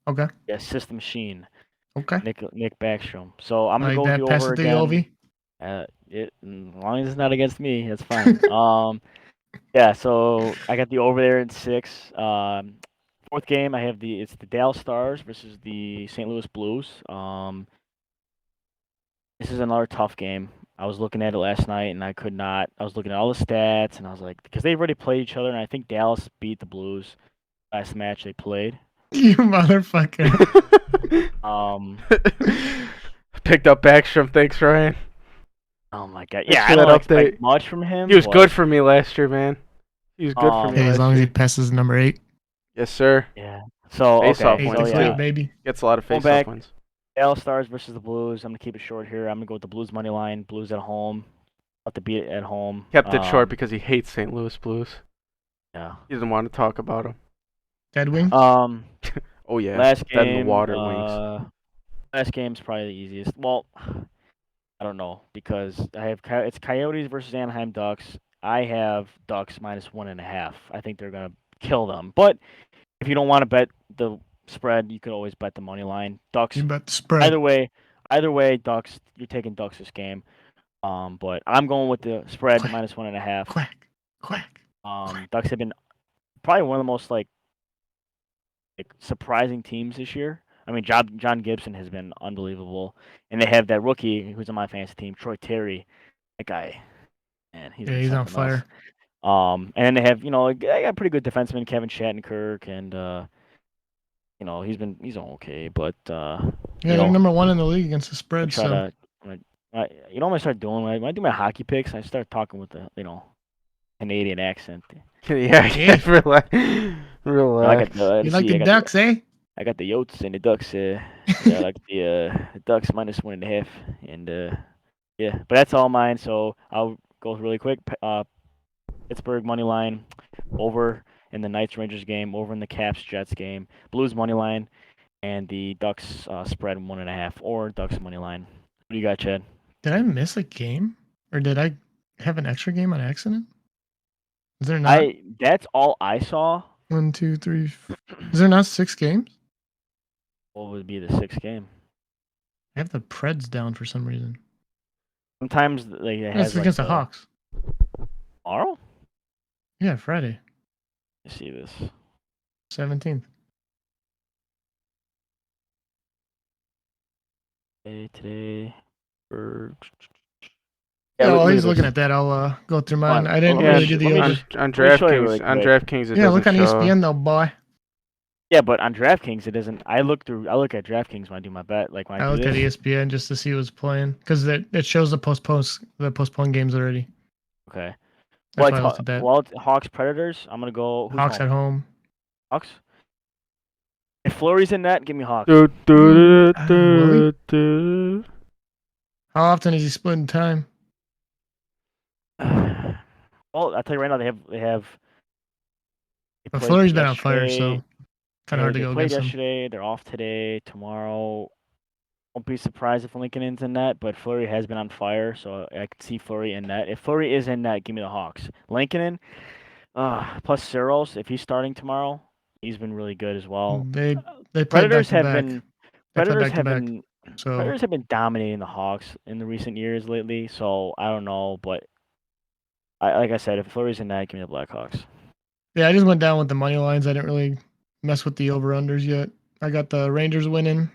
Okay. Yeah, System Machine. Okay. Nick Backstrom. So I'm gonna Like go with that. the Pass over it to again. Yovi. As long as it's not against me, that's fine. Yeah. So I got the over there in 6. Fourth game, I have it's the Dallas Stars versus the St. Louis Blues. This is another tough game. I was looking at it last night and I could not. I was looking at all the stats and I was like, because they've already played each other and I think Dallas beat the Blues last match they played. You motherfucker. Picked up Backstrom. Thanks, Ryan. Oh my god. Thanks Yeah, for I that don't update. expect much from him. He was but- good for me last year, man. He was good for me Hey, last as long as year. he passes number 8. Yes, sir. Yeah. So Face-off okay. wins. So He's yeah, good, baby. Gets a lot of Going face-off back. wins. Dallas Stars versus the Blues. I'm gonna keep it short here. I'm gonna go with the Blues money line. Blues at home. Have to beat it at home. Kept it short because he hates St. Louis Blues. Yeah. He doesn't want to talk about them. Dead wing. Oh yeah. Last Dead game. in the water wings. Last game's probably the easiest. Well, I don't know because it's Coyotes versus Anaheim Ducks. I have Ducks minus 1.5. I think they're gonna kill them. But if you don't want to bet the spread, you could always bet the money line. Ducks. You bet the spread. Either way, Ducks. You're taking Ducks this game. But I'm going with the spread Quack. minus 1.5. Quack. Ducks have been probably one of the most like surprising teams this year. I mean, John Gibson has been unbelievable, and they have that rookie who's on my fantasy team, Troy Terry. That guy, man, he's He's on something fire. else. And then they have, they got pretty good defenseman, Kevin Shattenkirk, and he's okay, but Yeah, they're number 1 in the league against the spread. So what I'm gonna start doing when I do my hockey picks, I start talking with the Canadian accent. Yeah, relax. I got you like the Ducks, eh? I got the Yotes and the Ducks. I like the Ducks minus 1.5, and yeah, but that's all mine. So I'll go really quick. Pittsburgh money line over in the Knights Rangers game, over in the Caps Jets game, Blues money line, and the Ducks spread 1.5 or Ducks money line. What do you got, Chad? Did I miss a game, or did I have an extra game on accident? Is there not? That's all I saw. 1, 2, 3. Is there not 6 games? What would be the 6th game? I have the Preds down for some reason. Sometimes they It's against the Hawks. Tomorrow? Yeah, Friday, Let's see this. 17th. Today. Yeah, while he's looking at that, I'll go through mine. I didn't really do the over. On let me show you DraftKings, really on quick. DraftKings, it Yeah, doesn't look on show. ESPN though, boy. Yeah, but on DraftKings it doesn't. I look at DraftKings when I do my bet. Like when I I do looked at this. ESPN just to see who's playing because it shows the postponed games already. Okay. That's why I looked at that. Well, it's Hawks Predators. I'm gonna go. Who's Hawks home? at home. Hawks. If Fleury's in that, give me Hawks. Do, do, Will do, do. How often is he splitting time? Well, I'll tell you right now, they have. But played Fleury's been on fire, yesterday. so kind of hard to They go played against him. yesterday. They're off today. Tomorrow. Won't be surprised if Lincoln's in net, but Fleury has been on fire, so I could see Fleury in net. If Fleury is in net, give me the Hawks. Lincoln, plus Saros, if he's starting tomorrow, he's been really good as well. They play Predators back to have back. been They play Predators back to have back. been So Predators have been dominating the Hawks in the recent years lately. So I don't know, but like I said, if Fleury's in net, give me the Blackhawks. yeah, I just went down with the money lines. I didn't really mess with the over-unders yet. I got the Rangers winning,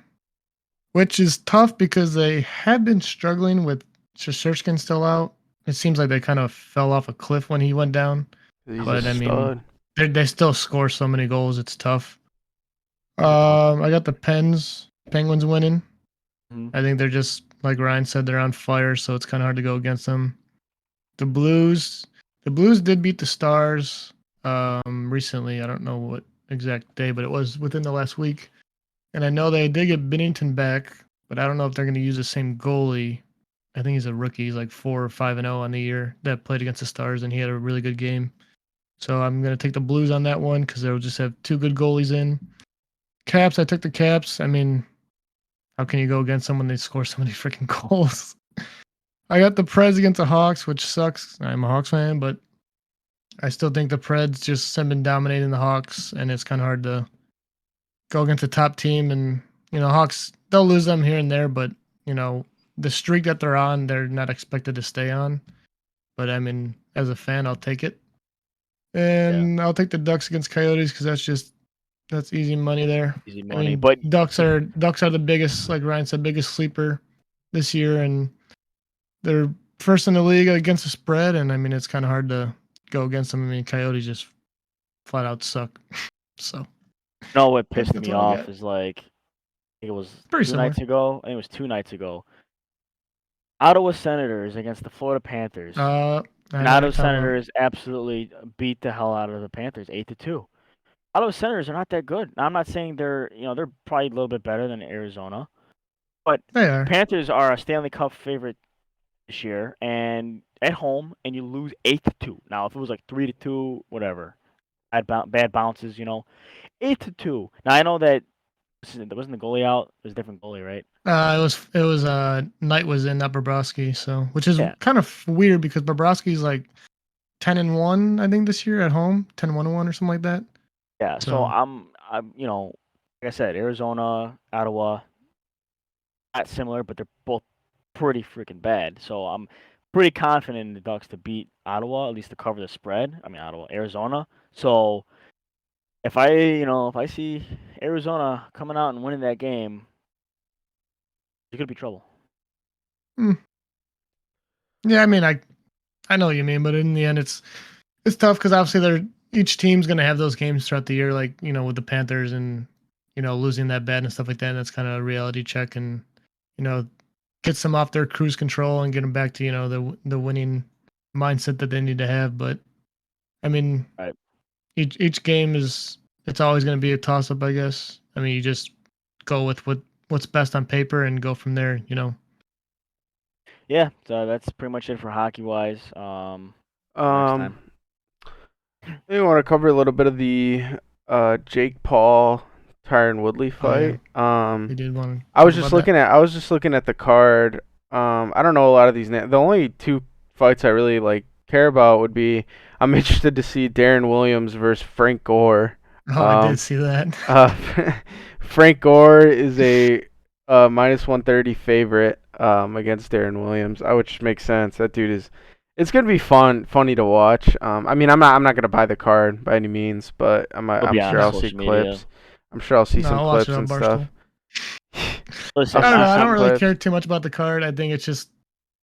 which is tough because they have been struggling with Shesterkin still out. It seems like they kind of fell off a cliff when he went down. He's But, a I mean, stud. They still score so many goals. It's tough. I got the Penguins winning. Mhm. I think they're just, like Ryan said, they're on fire, so it's kind of hard to go against them. The Blues did beat the Stars recently. I don't know what exact day, but it was within the last week. And I know they did get Binnington back, but I don't know if they're going to use the same goalie. I think he's a rookie. He's like 4 or 5-0 on the year that played against the Stars, and he had a really good game. So I'm going to take the Blues on that one because they'll just have 2 good goalies in. Caps, I took the Caps. I mean, how can you go against them when they score so many freaking goals? I got the Preds against the Hawks, which sucks. I'm a Hawks fan, but I still think the Preds just have been dominating the Hawks, and it's kind of hard to go against a top team. And, Hawks, they'll lose them here and there, but, the streak that they're on, they're not expected to stay on. But, I mean, as a fan, I'll take it. And I'll take the Ducks against Coyotes because that's easy money there. Easy I money. mean, But Ducks are the biggest, like Ryan said, biggest sleeper this year, and they're first in the league against the spread. And I mean, it's kind of hard to go against them. I mean, Coyotes just flat out suck. So what pissed that's me what I off got. is like, I think it was Pretty two similar. nights ago. I think it was 2 nights ago. Ottawa Senators against the Florida Panthers. I And know Ottawa you're talking about. Senators absolutely beat the hell out of the Panthers, 8-2. Ottawa Senators are not that good. Now, I'm not saying they're probably a little bit better than Arizona, but They are. Panthers are a Stanley Cup favorite this year, and at home, and you lose 8-2. Now, if it was like 3-2, whatever, bad bounces, 8-2. Now I know that wasn't the goalie out. It was a different goalie, right? It was Knight was in, not Bobrovsky, so which is Yeah. kind of weird because Bobrovsky's like 10-1, I think, this year at home, 10-1 or something like that. Yeah. So So I'm like I said, Arizona, Ottawa, not similar, but they're both pretty freaking bad. So I'm pretty confident in the Ducks to beat Ottawa, at least to cover the spread. I mean, Arizona. So if I see Arizona coming out and winning that game, it could be trouble. yeah, I mean, I know what you mean, but in the end, it's tough because obviously each team's gonna have those games throughout the year, like with the Panthers and losing that bad and stuff like that. And that's kind of a reality check, and gets them off their cruise control and get them back to the winning mindset that they need to have. But I mean, Right. each game it's always going to be a toss up, I guess. I mean, you just go with what's best on paper and go from there. Yeah. So that's pretty much it for hockey wise. Next time. You want to cover a little bit of the Jake Paul Tyron Woodley Oh, yeah. fight. We did want to. I was just looking at the card. I don't know a lot of these names. The only two fights I really care about would be I'm interested to see Darren Williams versus Frank Gore. Oh, I did see that. Frank Gore is a minus 130 favorite against Darren Williams, which makes sense. That dude is. It's gonna be funny to watch. I mean, I'm not gonna buy the card by any means, but I'm sure I'll see clips. I'm sure I'll see some I'll watch clips it on and Barstool. stuff. Listen, I don't know. I some don't really clips. care too much about the card. I think it's just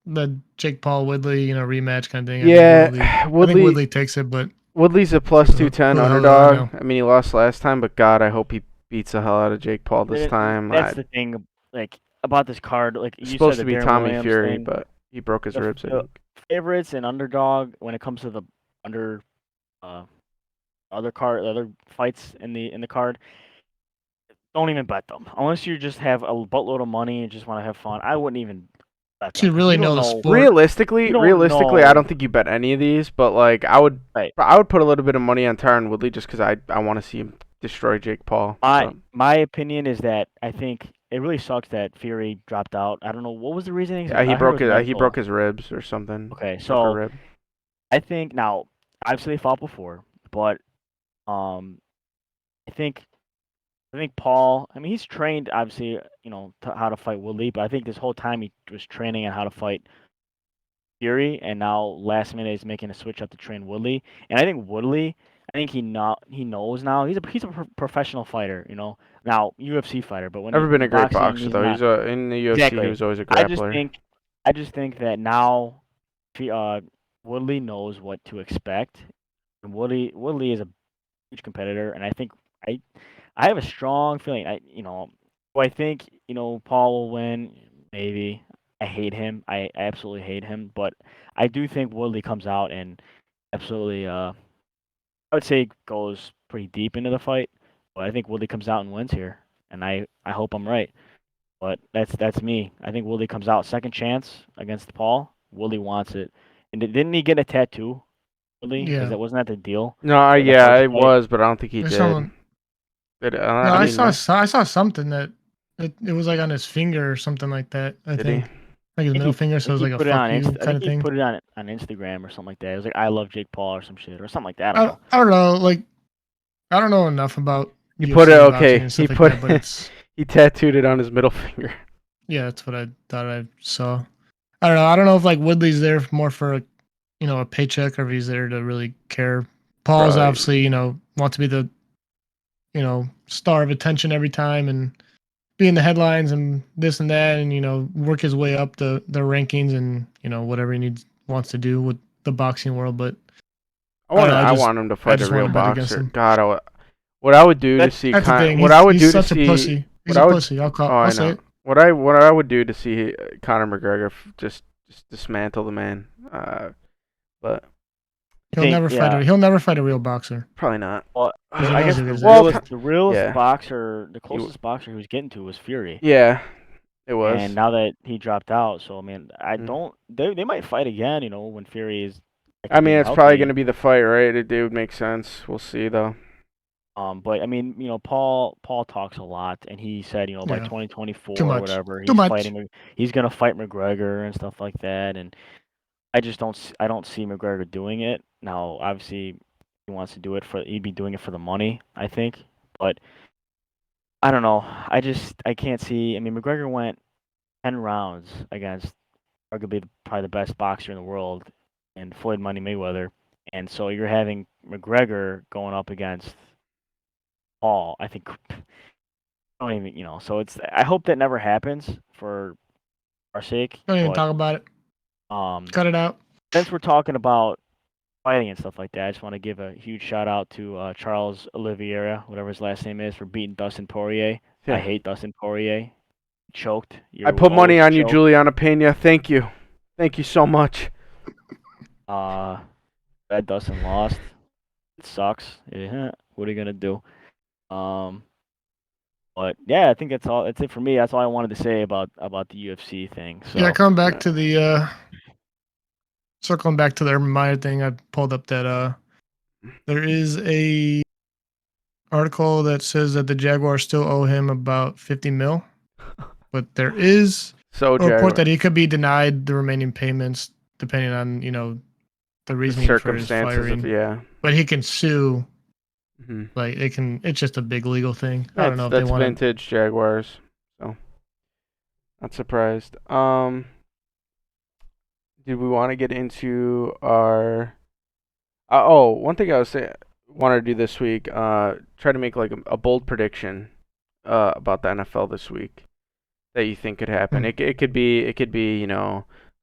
the Jake Paul Woodley, rematch kind of thing. Yeah, I think Woodley takes it, but Woodley's a plus who the 210 hell do I underdog. know? I mean, he lost last time, but God, I hope he beats the hell out of Jake Paul this time. That's the thing, like about this card. Like It's you supposed said, to the be Darren Tommy Williams Fury, thing. but he broke his ribs, I The think. favorites and underdog when it comes to the other fights in the card. Don't even bet them unless you just have a buttload of money and just want to have fun. I wouldn't even bet them. You really know don't the know. sport. Realistically, You don't I know. don't think you bet any of these, but I would put a little bit of money on Tyron Woodley just because I want to see him destroy Jake Paul. My opinion is that I think it really sucks that Fury dropped out. I don't know what was the reasoning. He broke his ribs or something. Okay, Broke a so rib. I think now obviously they fought before, but I think Paul. I mean, he's trained obviously, how to fight Woodley, but I think this whole time he was training on how to fight Fury, and now last minute he's making a switch up to train Woodley. And I think Woodley, he knows now. He's a professional fighter, Now UFC fighter, but when Never been a great boxing, boxer though. not. He's in the UFC. Exactly. He was always a I just grappler. think that now, Woodley knows what to expect. And Woodley is a huge competitor, and I think I have a strong feeling. Do I think Paul will win? Maybe. I hate him. I absolutely hate him, but I do think Woodley comes out and absolutely, I would say goes pretty deep into the fight. But I think Woodley comes out and wins here, and I hope I'm right. But that's me. I think Woodley comes out second chance against Paul. Woodley wants it, and didn't he get a tattoo? Woodley, Yeah. Wasn't that the deal? No, The yeah, first it fight? was, but I don't think he There's did. someone- No, I saw something that it was like on his finger or something like that. I think like his middle finger, so it was like a fuck you kind of thing. He put it on Instagram or something like that. It was like I love Jake Paul or some shit or something like that. I don't know. Like I don't know enough about. He put it okay. He put like that, but it's he tattooed it on his middle finger. Yeah, that's what I thought I saw. I don't know. I don't know if like Woodley's there more for a paycheck, or if he's there to really care. Paul's obviously wants to be the star of attention every time and be in the headlines and this and that, and work his way up the rankings and whatever he wants to do with the boxing world. But I want him to fight a real boxer. God, what I would do to see he's such a pussy. He's a pussy. I'll say it. What I would do to see Conor McGregor just dismantle the man, but he'll never fight a real boxer. Probably not. Well, I guess the realest boxer, the closest boxer he was getting to was Fury. Yeah, it was. And now that he dropped out, so I mean, they might fight again. When Fury is. I mean, it's probably going to be the fight, right? It would make sense. We'll see though. But I mean, Paul talks a lot, and he said, by 2024 or whatever, he's gonna fight McGregor and stuff like that. And I don't see McGregor doing it. Now, obviously, he wants to do it he'd be doing it for the money, I think. But I don't know. I can't see. I mean, McGregor went 10 rounds against arguably probably the best boxer in the world, and Floyd Money Mayweather, and so you're having McGregor going up against Paul. I think I don't even so it's. I hope that never happens for our sake. Don't even talk about it. Cut it out. Since we're talking about fighting and stuff like that, I just want to give a huge shout out to Charles Oliveira, whatever his last name is, for beating Dustin Poirier. Yeah. I hate Dustin Poirier. Choked. I put money on you, Juliana Pena. Thank you so much. That Dustin lost. It sucks. Yeah. What are you gonna do? But yeah, I think that's all. That's it for me. That's all I wanted to say about the UFC thing. So yeah, coming back to the circling back to the Urban Meyer thing, I pulled up that there is a article that says that the Jaguars still owe him about $50 million, but there is a report that he could be denied the remaining payments depending on the reasoning for his firing. But he can sue. Mm-hmm. Like it's just a big legal thing. I don't know if they want vintage Jaguars, so not surprised. Did we want to get into our? One thing I wanted to do this week. Try to make like a bold prediction about the NFL this week that you think could happen. Mm-hmm. It could be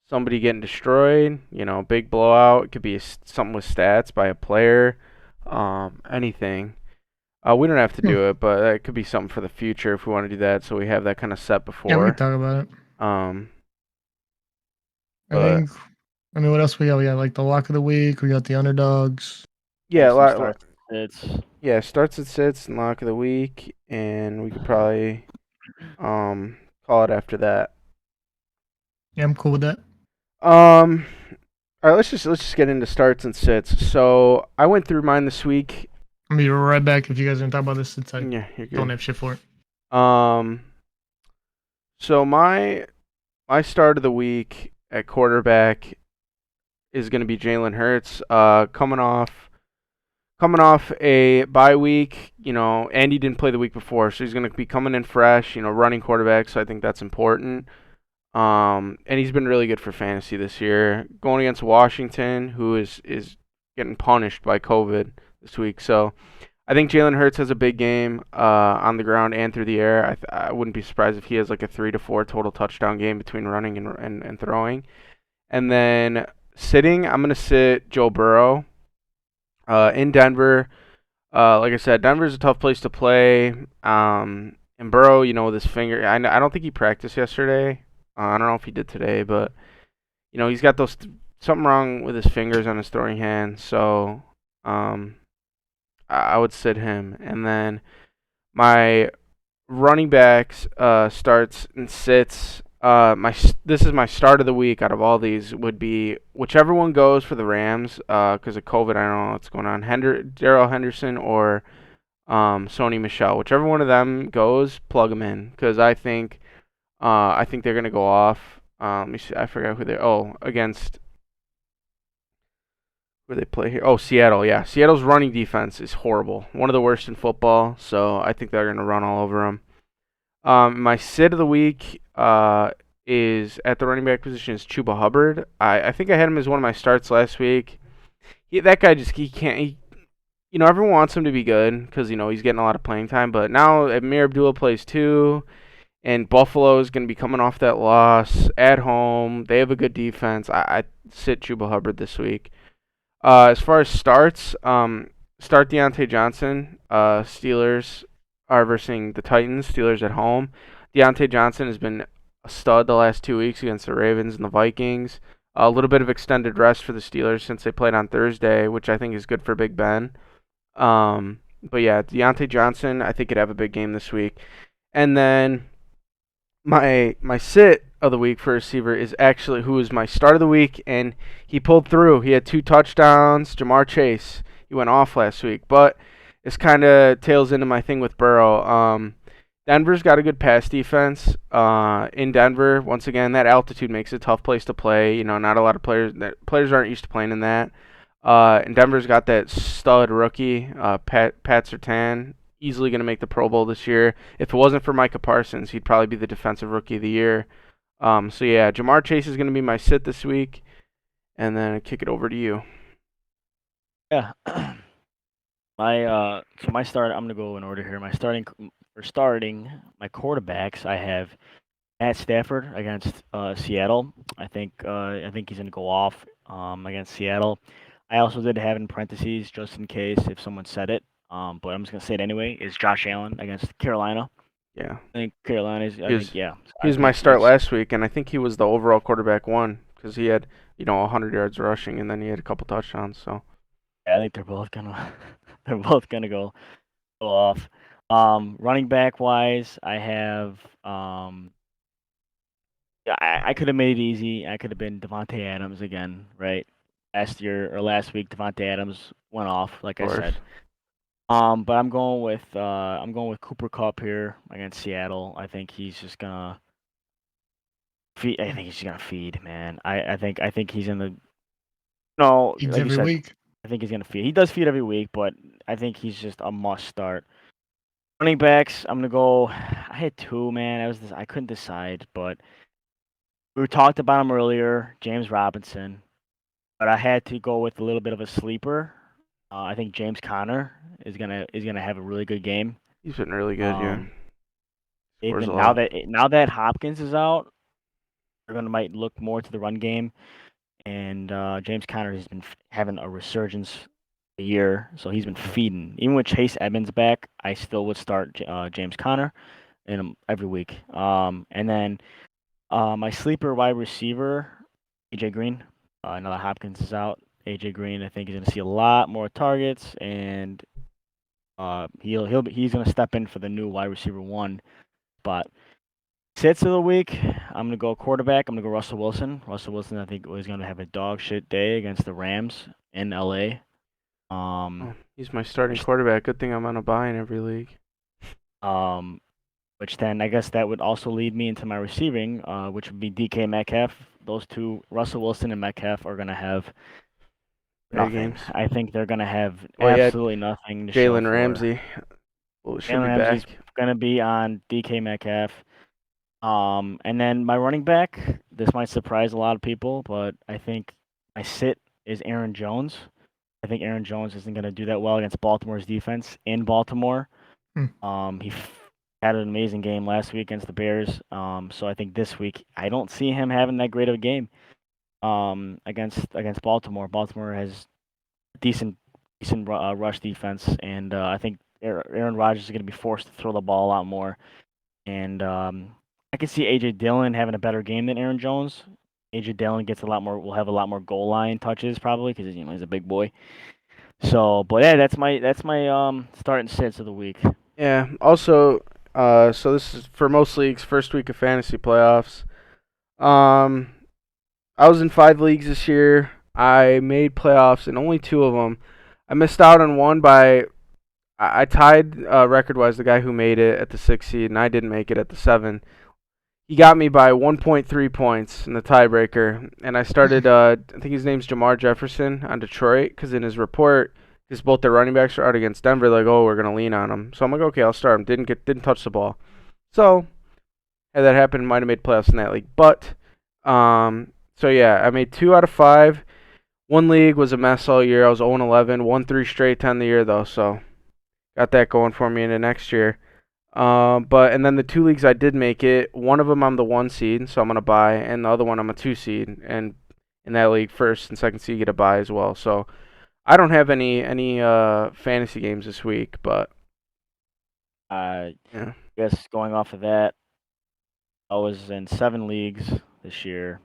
somebody getting destroyed. Big blowout. It could be something with stats by a player. Anything. We don't have to do it, but it could be something for the future if we want to do that. So we have that kind of set before. Yeah, we can talk about it. I mean, what else we got? We got like the lock of the week. We got the underdogs. Yeah, starts and sits and lock of the week, and we could probably call it after that. Yeah, I'm cool with that. All right, let's just get into starts and sits. So I went through mine this week. I'll be right back if you guys are gonna talk about this since I don't have shit for it. So my start of the week at quarterback is gonna be Jalen Hurts. Coming off a bye week, Andy didn't play the week before, so he's gonna be coming in fresh, running quarterback. So I think that's important. And he's been really good for fantasy this year. Going against Washington, who is getting punished by COVID this week. So I think Jalen Hurts has a big game on the ground and through the air. I wouldn't be surprised if he has like a 3 to 4 total touchdown game between running and throwing. And then sitting, I'm going to sit Joe Burrow in Denver. Like I said, Denver's a tough place to play. And Burrow, with his finger, I don't think he practiced yesterday. I don't know if he did today, but he's got something wrong with his fingers on his throwing hand. So I would sit him, and then my running backs starts and sits. This is my start of the week out of all these would be whichever one goes for the Rams because of COVID. I don't know what's going on. Darrell Henderson or Sony Michel. Whichever one of them goes, plug them in because I think they're gonna go off. Let me see. I forgot who they. Oh, against where they play here. Oh, Seattle. Yeah, Seattle's running defense is horrible. One of the worst in football. So I think they're gonna run all over them. My sit of the week is at the running back position is Chuba Hubbard. I think I had him as one of my starts last week. That guy he can't. Everyone wants him to be good because he's getting a lot of playing time. But now Amir Abdullah plays too, and Buffalo is going to be coming off that loss at home. They have a good defense. I sit Chuba Hubbard this week. As far as starts, start Deontay Johnson. Steelers are versus the Titans. Steelers at home. Deontay Johnson has been a stud the last 2 weeks against the Ravens and the Vikings. A little bit of extended rest for the Steelers since they played on Thursday, which I think is good for Big Ben. But yeah, Deontay Johnson, I think could have a big game this week. And then my sit of the week for receiver is actually who was my start of the week, and he pulled through. He had 2 touchdowns. Jamar Chase, he went off last week, but it's kind of tails into my thing with Burrow. Denver's got a good pass defense. In Denver, once again, that altitude makes it a tough place to play. Not a lot of players aren't used to playing in that. And Denver's got that stud rookie, Pat Surtain, easily going to make the Pro Bowl this year. If it wasn't for Micah Parsons, he'd probably be the Defensive Rookie of the Year. So yeah, Jamar Chase is going to be my sit this week, and then I kick it over to you. Yeah. My start. I'm gonna go in order here. My starting my quarterbacks. I have Matt Stafford against Seattle. I think he's gonna go off against Seattle. I also did have in parentheses just in case if someone said it. But I'm just gonna say it anyway. Is Josh Allen against Carolina? Yeah. I think Carolina's. He was my start last week, and I think he was the overall quarterback one because he had 100 yards rushing, and then he had a couple touchdowns. So. Yeah, I think they're both gonna go off. Running back wise, I have I could have made it easy. I could have been Devontae Adams again, right? Last week, Devontae Adams went off, like I said. But I'm going with Cooper Kupp here against Seattle. I think he's just gonna feed. I think he's just gonna feed, man. I think he's in the Feeds like every week. I think he's gonna feed. He does feed every week, but I think he's just a must start. Running backs, I'm gonna go. I had 2, man. I couldn't decide, but we talked about him earlier, James Robinson. But I had to go with a little bit of a sleeper. I think James Conner is gonna have a really good game. He's been really good, yeah. Now that Hopkins is out, they're gonna might look more to the run game, and James Conner has been having a resurgence a year, so he's been feeding. Even with Chase Edmonds back, I still would start James Conner in him every week. And then my sleeper wide receiver, AJ Green. Now that Hopkins is out, AJ Green, I think he's going to see a lot more targets, and he's going to step in for the new wide receiver 1 spot. Sits of the week, I'm going to go quarterback. I'm going to go Russell Wilson. Russell Wilson, I think, is going to have a dog shit day against the Rams in LA. He's my starting quarterback. Good thing I'm on a bye in every league. Which then I guess that would also lead me into my receiving, which would be DK Metcalf. Those two, Russell Wilson and Metcalf, are gonna have nothing. I think they're gonna have absolutely nothing. Jalen Ramsey should be back. Gonna be on DK Metcalf. And then my running back. This might surprise a lot of people, but I think my sit is Aaron Jones. I think Aaron Jones isn't going to do that well against Baltimore's defense in Baltimore. He had an amazing game last week against the Bears. So I think this week I don't see him having that great of a game against Baltimore. Baltimore has decent rush defense, and I think Aaron Rodgers is going to be forced to throw the ball a lot more. And I can see A.J. Dillon having a better game than Aaron Jones. A.J. Dillon will have a lot more goal line touches probably because he's a big boy. So, but yeah, that's my start and sits of the week. Yeah. Also, so this is for most leagues, first week of fantasy playoffs. I was in 5 leagues this year. I made playoffs in only 2 of them. I missed out on one by I tied record-wise the guy who made it at the 6 seed, and I didn't make it at the 7. He got me by 1.3 points in the tiebreaker, and I started. I think his name's Jamar Jefferson on Detroit, because in his report, because both their running backs are out against Denver, like, oh, we're gonna lean on him. So I'm like, okay, I'll start him. Didn't touch the ball. So had that happen, might have made playoffs in that league. But so yeah, I made 2 out of 5. One league was a mess all year. I was 0-11, won 3 straight to end the year though, so got that going for me into next year. And then the 2 leagues I did make it. One of them I'm the 1 seed, so I'm gonna buy, and the other one I'm a 2 seed. And in that league, first and second seed get a buy as well. So I don't have any fantasy games this week, but I yeah. guess going off of that, I was in 7 leagues this year.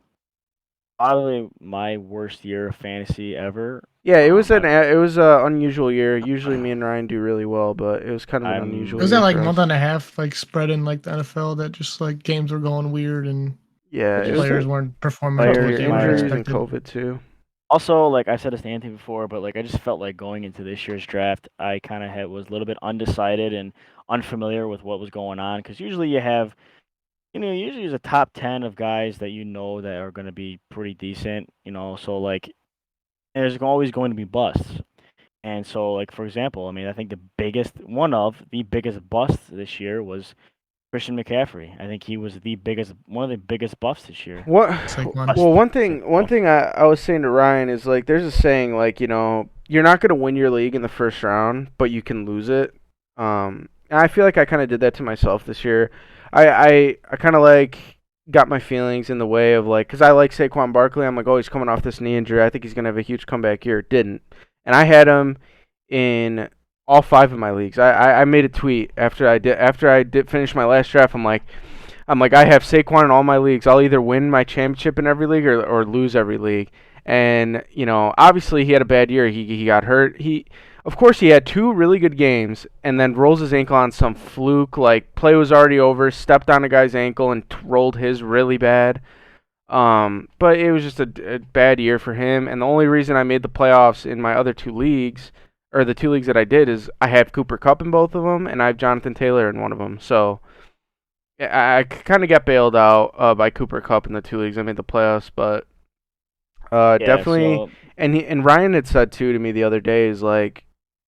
Probably my worst year of fantasy ever. Yeah, it was an unusual year. Usually me and Ryan do really well, but it was kind of an unusual Was year that like for month us. and a half, like spread in like the NFL, that just like games were going weird and Yeah, it was players weren't performing to what players, they were injuries, and expected? COVID too. Also, like I said this to Anthony before, but like I just felt like going into this year's draft, I kind of was a little bit undecided and unfamiliar with what was going on. Because usually you have, usually there's a top 10 of guys that that are going to be pretty decent. So like there's always going to be busts. And so, like for example, I mean, I think one of the biggest busts this year was Christian McCaffrey. I think he was one of the biggest busts this year. What? Saquon. Well, one thing I was saying to Ryan is, like, there's a saying, like, you're not gonna win your league in the first round, but you can lose it. And I feel like I kind of did that to myself this year. I kind of like got my feelings in the way of, like, because I like Saquon Barkley. I'm like, oh, he's coming off this knee injury. I think he's gonna have a huge comeback year. Didn't, and I had him in all 5 of my leagues. I made a tweet after I did finish my last draft. I'm like, I have Saquon in all my leagues. I'll either win my championship in every league or lose every league. And, obviously he had a bad year. He got hurt. Of course, he had 2 really good games and then rolls his ankle on some fluke. Like, play was already over, stepped on a guy's ankle and rolled his really bad. But it was just a bad year for him. And the only reason I made the playoffs in my other 2 leagues, or the 2 leagues that I did, is I have Cooper Kupp in both of them and I have Jonathan Taylor in one of them. So I kind of got bailed out by Cooper Kupp in the 2 leagues. I made the playoffs, but Yeah, definitely. so And Ryan had said too to me the other day is, like,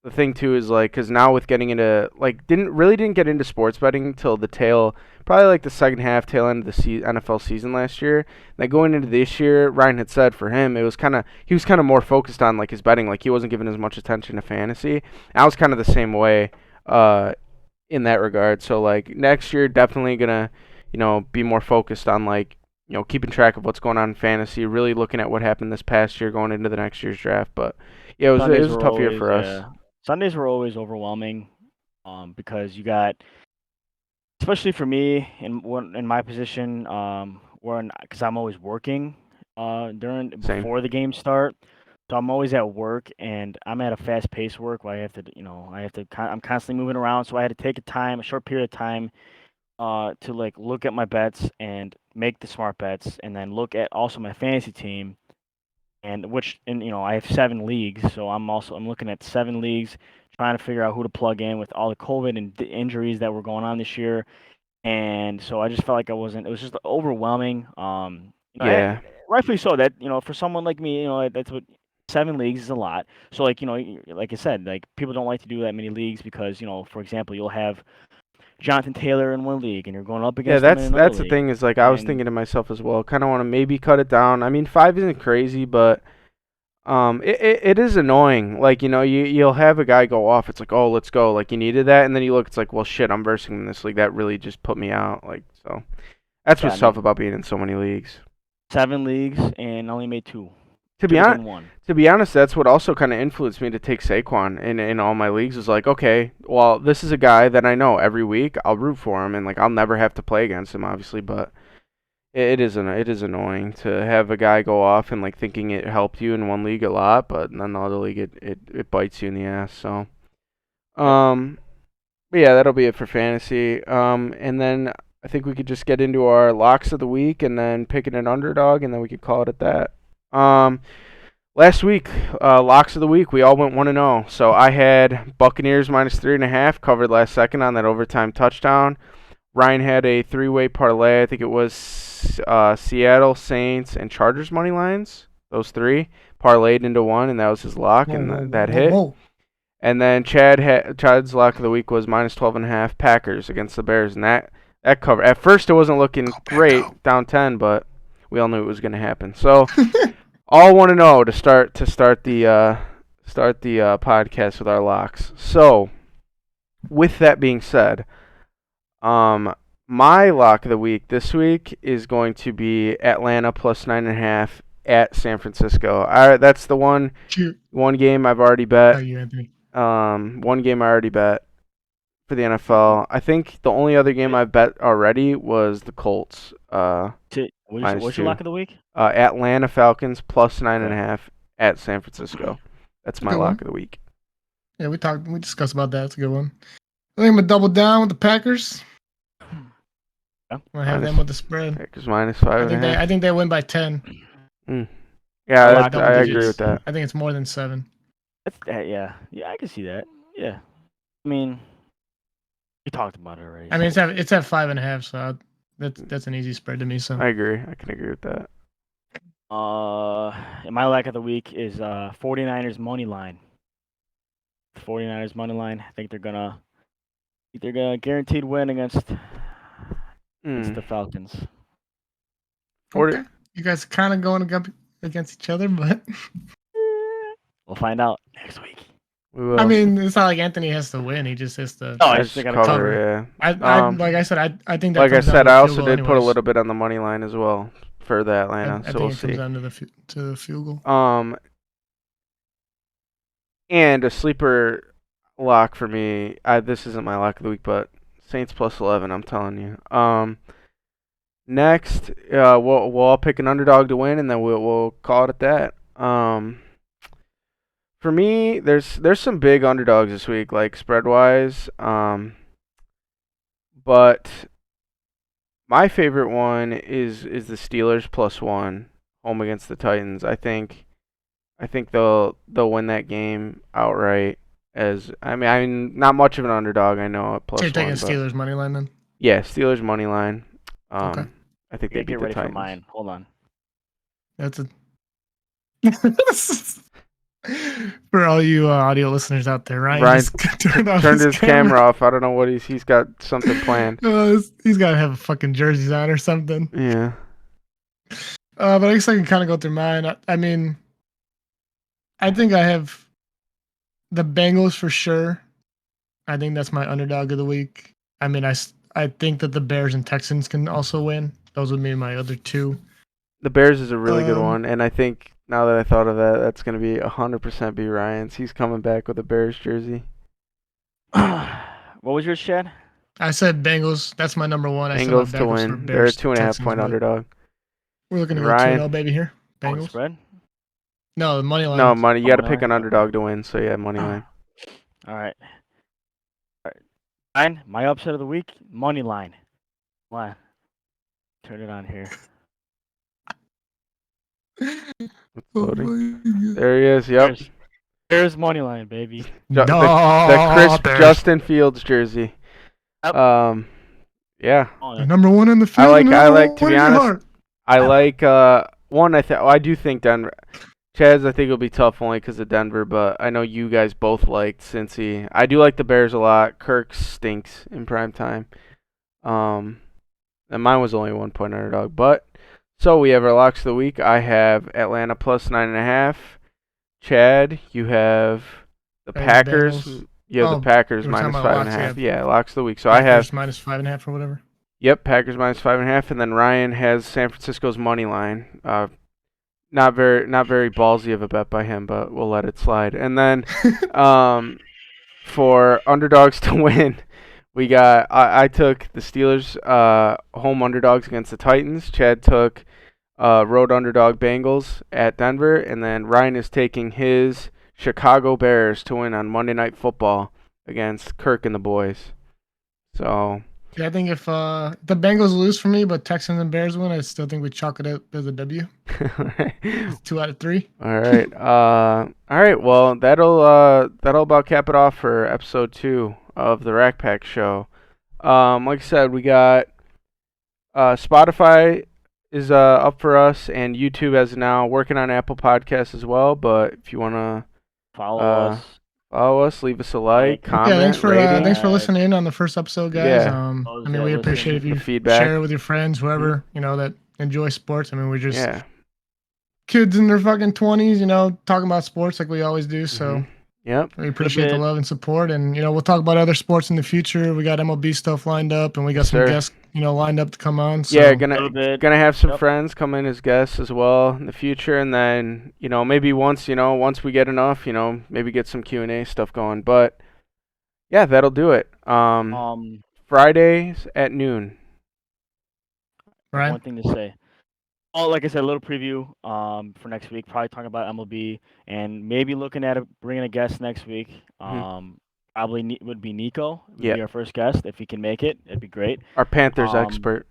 the thing too is, like, because now with getting into, like, didn't get into sports betting until probably like the second half, tail end of the NFL season last year. Then going into this year, Ryan had said for him he was kind of more focused on, like, his betting, like he wasn't giving as much attention to fantasy. I was kind of the same way. In that regard. So, like, next year, definitely gonna, be more focused on, like, keeping track of what's going on in fantasy, really looking at what happened this past year going into the next year's draft. But yeah, it was a tough year for us. Sundays were always overwhelming, because you got, especially for me in my position, because I'm always working before the games start. So I'm always at work, and I'm at a fast pace work where I'm constantly moving around. So I had to take a short period of time, to like look at my bets and make the smart bets, and then look at also my fantasy team, and I have 7 leagues, so I'm looking at 7 leagues, trying to figure out who to plug in with all the COVID and the injuries that were going on this year, and so I just felt like I wasn't. It was just overwhelming. Yeah. Rightfully so. That for someone like me, that's what 7 leagues is a lot. So like like I said, like people don't like to do that many leagues because for example, you'll have Jonathan Taylor in one league and you're going up Yeah, against him in another that's the league. thing is, like, I was thinking to myself as well. Kind of want to maybe cut it down. I mean, 5 isn't crazy, but it is annoying. Like, you'll have a guy go off. It's like, oh, let's go. Like, you needed that, and then you look. It's like, well, shit, I'm versing him in this league. That really just put me out. Like, so that's Yeah, what's tough about being in so many leagues. 7 leagues and I only made 2. To be Could've honest, been 1. that's what also kind of influenced me to take Saquon in all my leagues. Is like, okay, well, this is a guy that I know every week I'll root for him, and, like, I'll never have to play against him, obviously, but it is annoying to have a guy go off and, like, thinking it helped you in one league a lot, but in another league it bites you in the ass. So, but yeah, that'll be it for fantasy. And then I think we could just get into our locks of the week and then picking an underdog, and then we could call it at that. Last week, locks of the week, we all went 1-0. So I had Buccaneers -3.5 covered last second on that overtime touchdown. Ryan had a three-way parlay. I think it was Seattle, Saints, and Chargers money lines. Those three parlayed into one, and that was his lock, and that hit. And then Chad's lock of the week was -12.5 Packers against the Bears, and that cover. At first, it wasn't looking great, down 10, but we all knew it was going to happen. So all 1-0 to start the podcast with our locks. So with that being said, my lock of the week this week is going to be Atlanta +9.5 at San Francisco. That's the one game I've already bet. Oh, you, Anthony. One game I already bet for the NFL. I think the only other game I've bet already was the Colts. What's your lock of the week? Atlanta Falcons +9.5 at San Francisco. That's my lock of the week. Yeah, we discussed about that. It's a good one. I think I'm gonna double down with the Packers. Yeah. I have them with the spread. Packers -5.5. I think they win by 10. Yeah, I agree with that. I think it's more than 7. Yeah, I can see that. Yeah, I mean, we talked about it already. I mean, it's at 5.5, so that's an easy spread to me. So I agree. I can agree with that. And my lock of the week is 49ers money line. 49ers money line. I think they're gonna guaranteed win against the Falcons. Okay. You guys are kind of going against each other, but we'll find out next week. We will. I mean, it's not like Anthony has to win; he just has to. Oh, I just got to cover. Yeah. Like I said, I think that. Like I said, I also did put a anyways. little bit on the money line as well for the Atlanta. I so think we'll it see. comes down to the field goal. And a sleeper lock for me. This isn't my lock of the week, but Saints +11. I'm telling you. Next, we'll all pick an underdog to win, and then we'll call it at that. For me, there's some big underdogs this week, like spread wise. But my favorite one is the Steelers +1 home against the Titans. I think they'll win that game outright. I'm not much of an underdog. I know at +1. So you're taking Steelers money line then? Yeah, Steelers money line. Okay. I think they beat get ready the Titans. for mine. Hold on. That's for all you audio listeners out there. Ryan just turned his camera off. I don't know what he's got something planned. He's got to have a fucking jerseys on or something. Yeah. But I guess I can kind of go through mine. I mean, I think I have the Bengals for sure. I think that's my underdog of the week. I mean, I think that the Bears and Texans can also win. Those would be my other two. The Bears is a really good one, and I think now that I thought of that, that's going to be 100% be Ryan's. He's coming back with a Bears jersey. What was yours, Chad? I said Bengals. That's my number one. Bengals to win. They're a 2.5 point underdog. We're looking to go 2-0, baby, here. Bengals. Spread? No, the money line. No, money. You got to pick an underdog to win, so yeah, money line. All right. Fine. My upset of the week, money line. Why? Turn it on here. There he is. Yep. There's money line, baby. The crisp Justin Fields jersey. Yep. Yeah. Number one in the field. I like to be honest. I like one. I do think Denver. Chaz, I think it'll be tough only because of Denver, but I know you guys both liked Cincy. I do like the Bears a lot. Kirk stinks in prime time. And mine was only 1 point underdog. But so we have our locks of the week. I have Atlanta +9.5. Chad, you have the Packers. You have the Packers -5.5. Yeah, locks of the week. So I have -5.5 or whatever. Yep, Packers -5.5, and then Ryan has San Francisco's money line. Not very ballsy of a bet by him, but we'll let it slide. And then for underdogs to win, we got I took the Steelers home underdogs against the Titans. Chad took road underdog Bengals at Denver, and then Ryan is taking his Chicago Bears to win on Monday Night Football against Kirk and the boys. So Yeah, I think if the Bengals lose for me, but Texans and Bears win, I still think we chalk it up as a W. It's 2 out of 3. All right. All right. Well, that'll about cap it off for episode 2 of the Rack Pack Show. Like I said, we got Spotify is up for us, and YouTube is now working on Apple Podcasts as well. But if you wanna Follow us. leave us a like, Yeah, comment, rating. thanks for listening in on the first episode, guys. Yeah. Those I mean, that we listen. appreciate if The you feedback. share it with your friends, whoever that enjoy sports. I mean, we're just Yeah. kids in their fucking 20s, talking about sports like we always do. So Yep. we appreciate the bit. love and support, and we'll talk about other sports in the future. We got MLB stuff lined up, and we got Yes, some sir. guests lined up to come on. So Yeah, Little bit. gonna have some Yep. friends come in as guests as well in the future, and then maybe once we get enough, maybe get some Q&A stuff going. But yeah, that'll do it. Fridays at noon. Right. One thing to say. Oh, like I said, a little preview for next week. Probably talking about MLB and maybe looking at bringing a guest next week. Probably would be Nico. Would Yeah. be our first guest if he can make it. It'd be great. Our Panthers expert.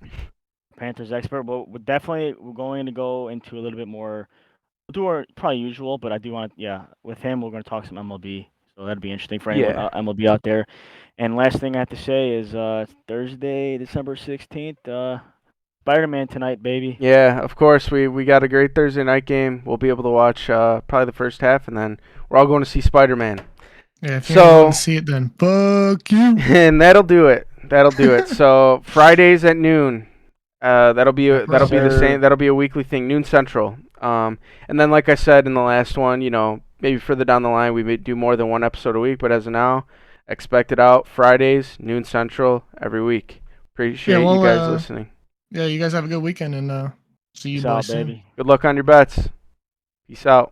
Panthers expert. But we're going to go into a little bit more. We'll do our probably usual, but I do want with him we're going to talk some MLB. So that'd be interesting for anyone MLB out there. And last thing I have to say is Thursday, December 16th. Spider-Man tonight, baby. Yeah, of course. We got a great Thursday night game. We'll be able to watch probably the first half, and then we're all going to see Spider-Man. Yeah, if you want to see it, then fuck you. And that'll do it. So Fridays at noon. That'll be the same. That'll be a weekly thing, noon Central. And then, like I said in the last one, maybe further down the line we may do more than one episode a week. But as of now, expect it out Fridays, noon Central, every week. Appreciate you guys listening. Yeah, you guys have a good weekend, and see you Peace boys out, soon. baby. Good luck on your bets. Peace out.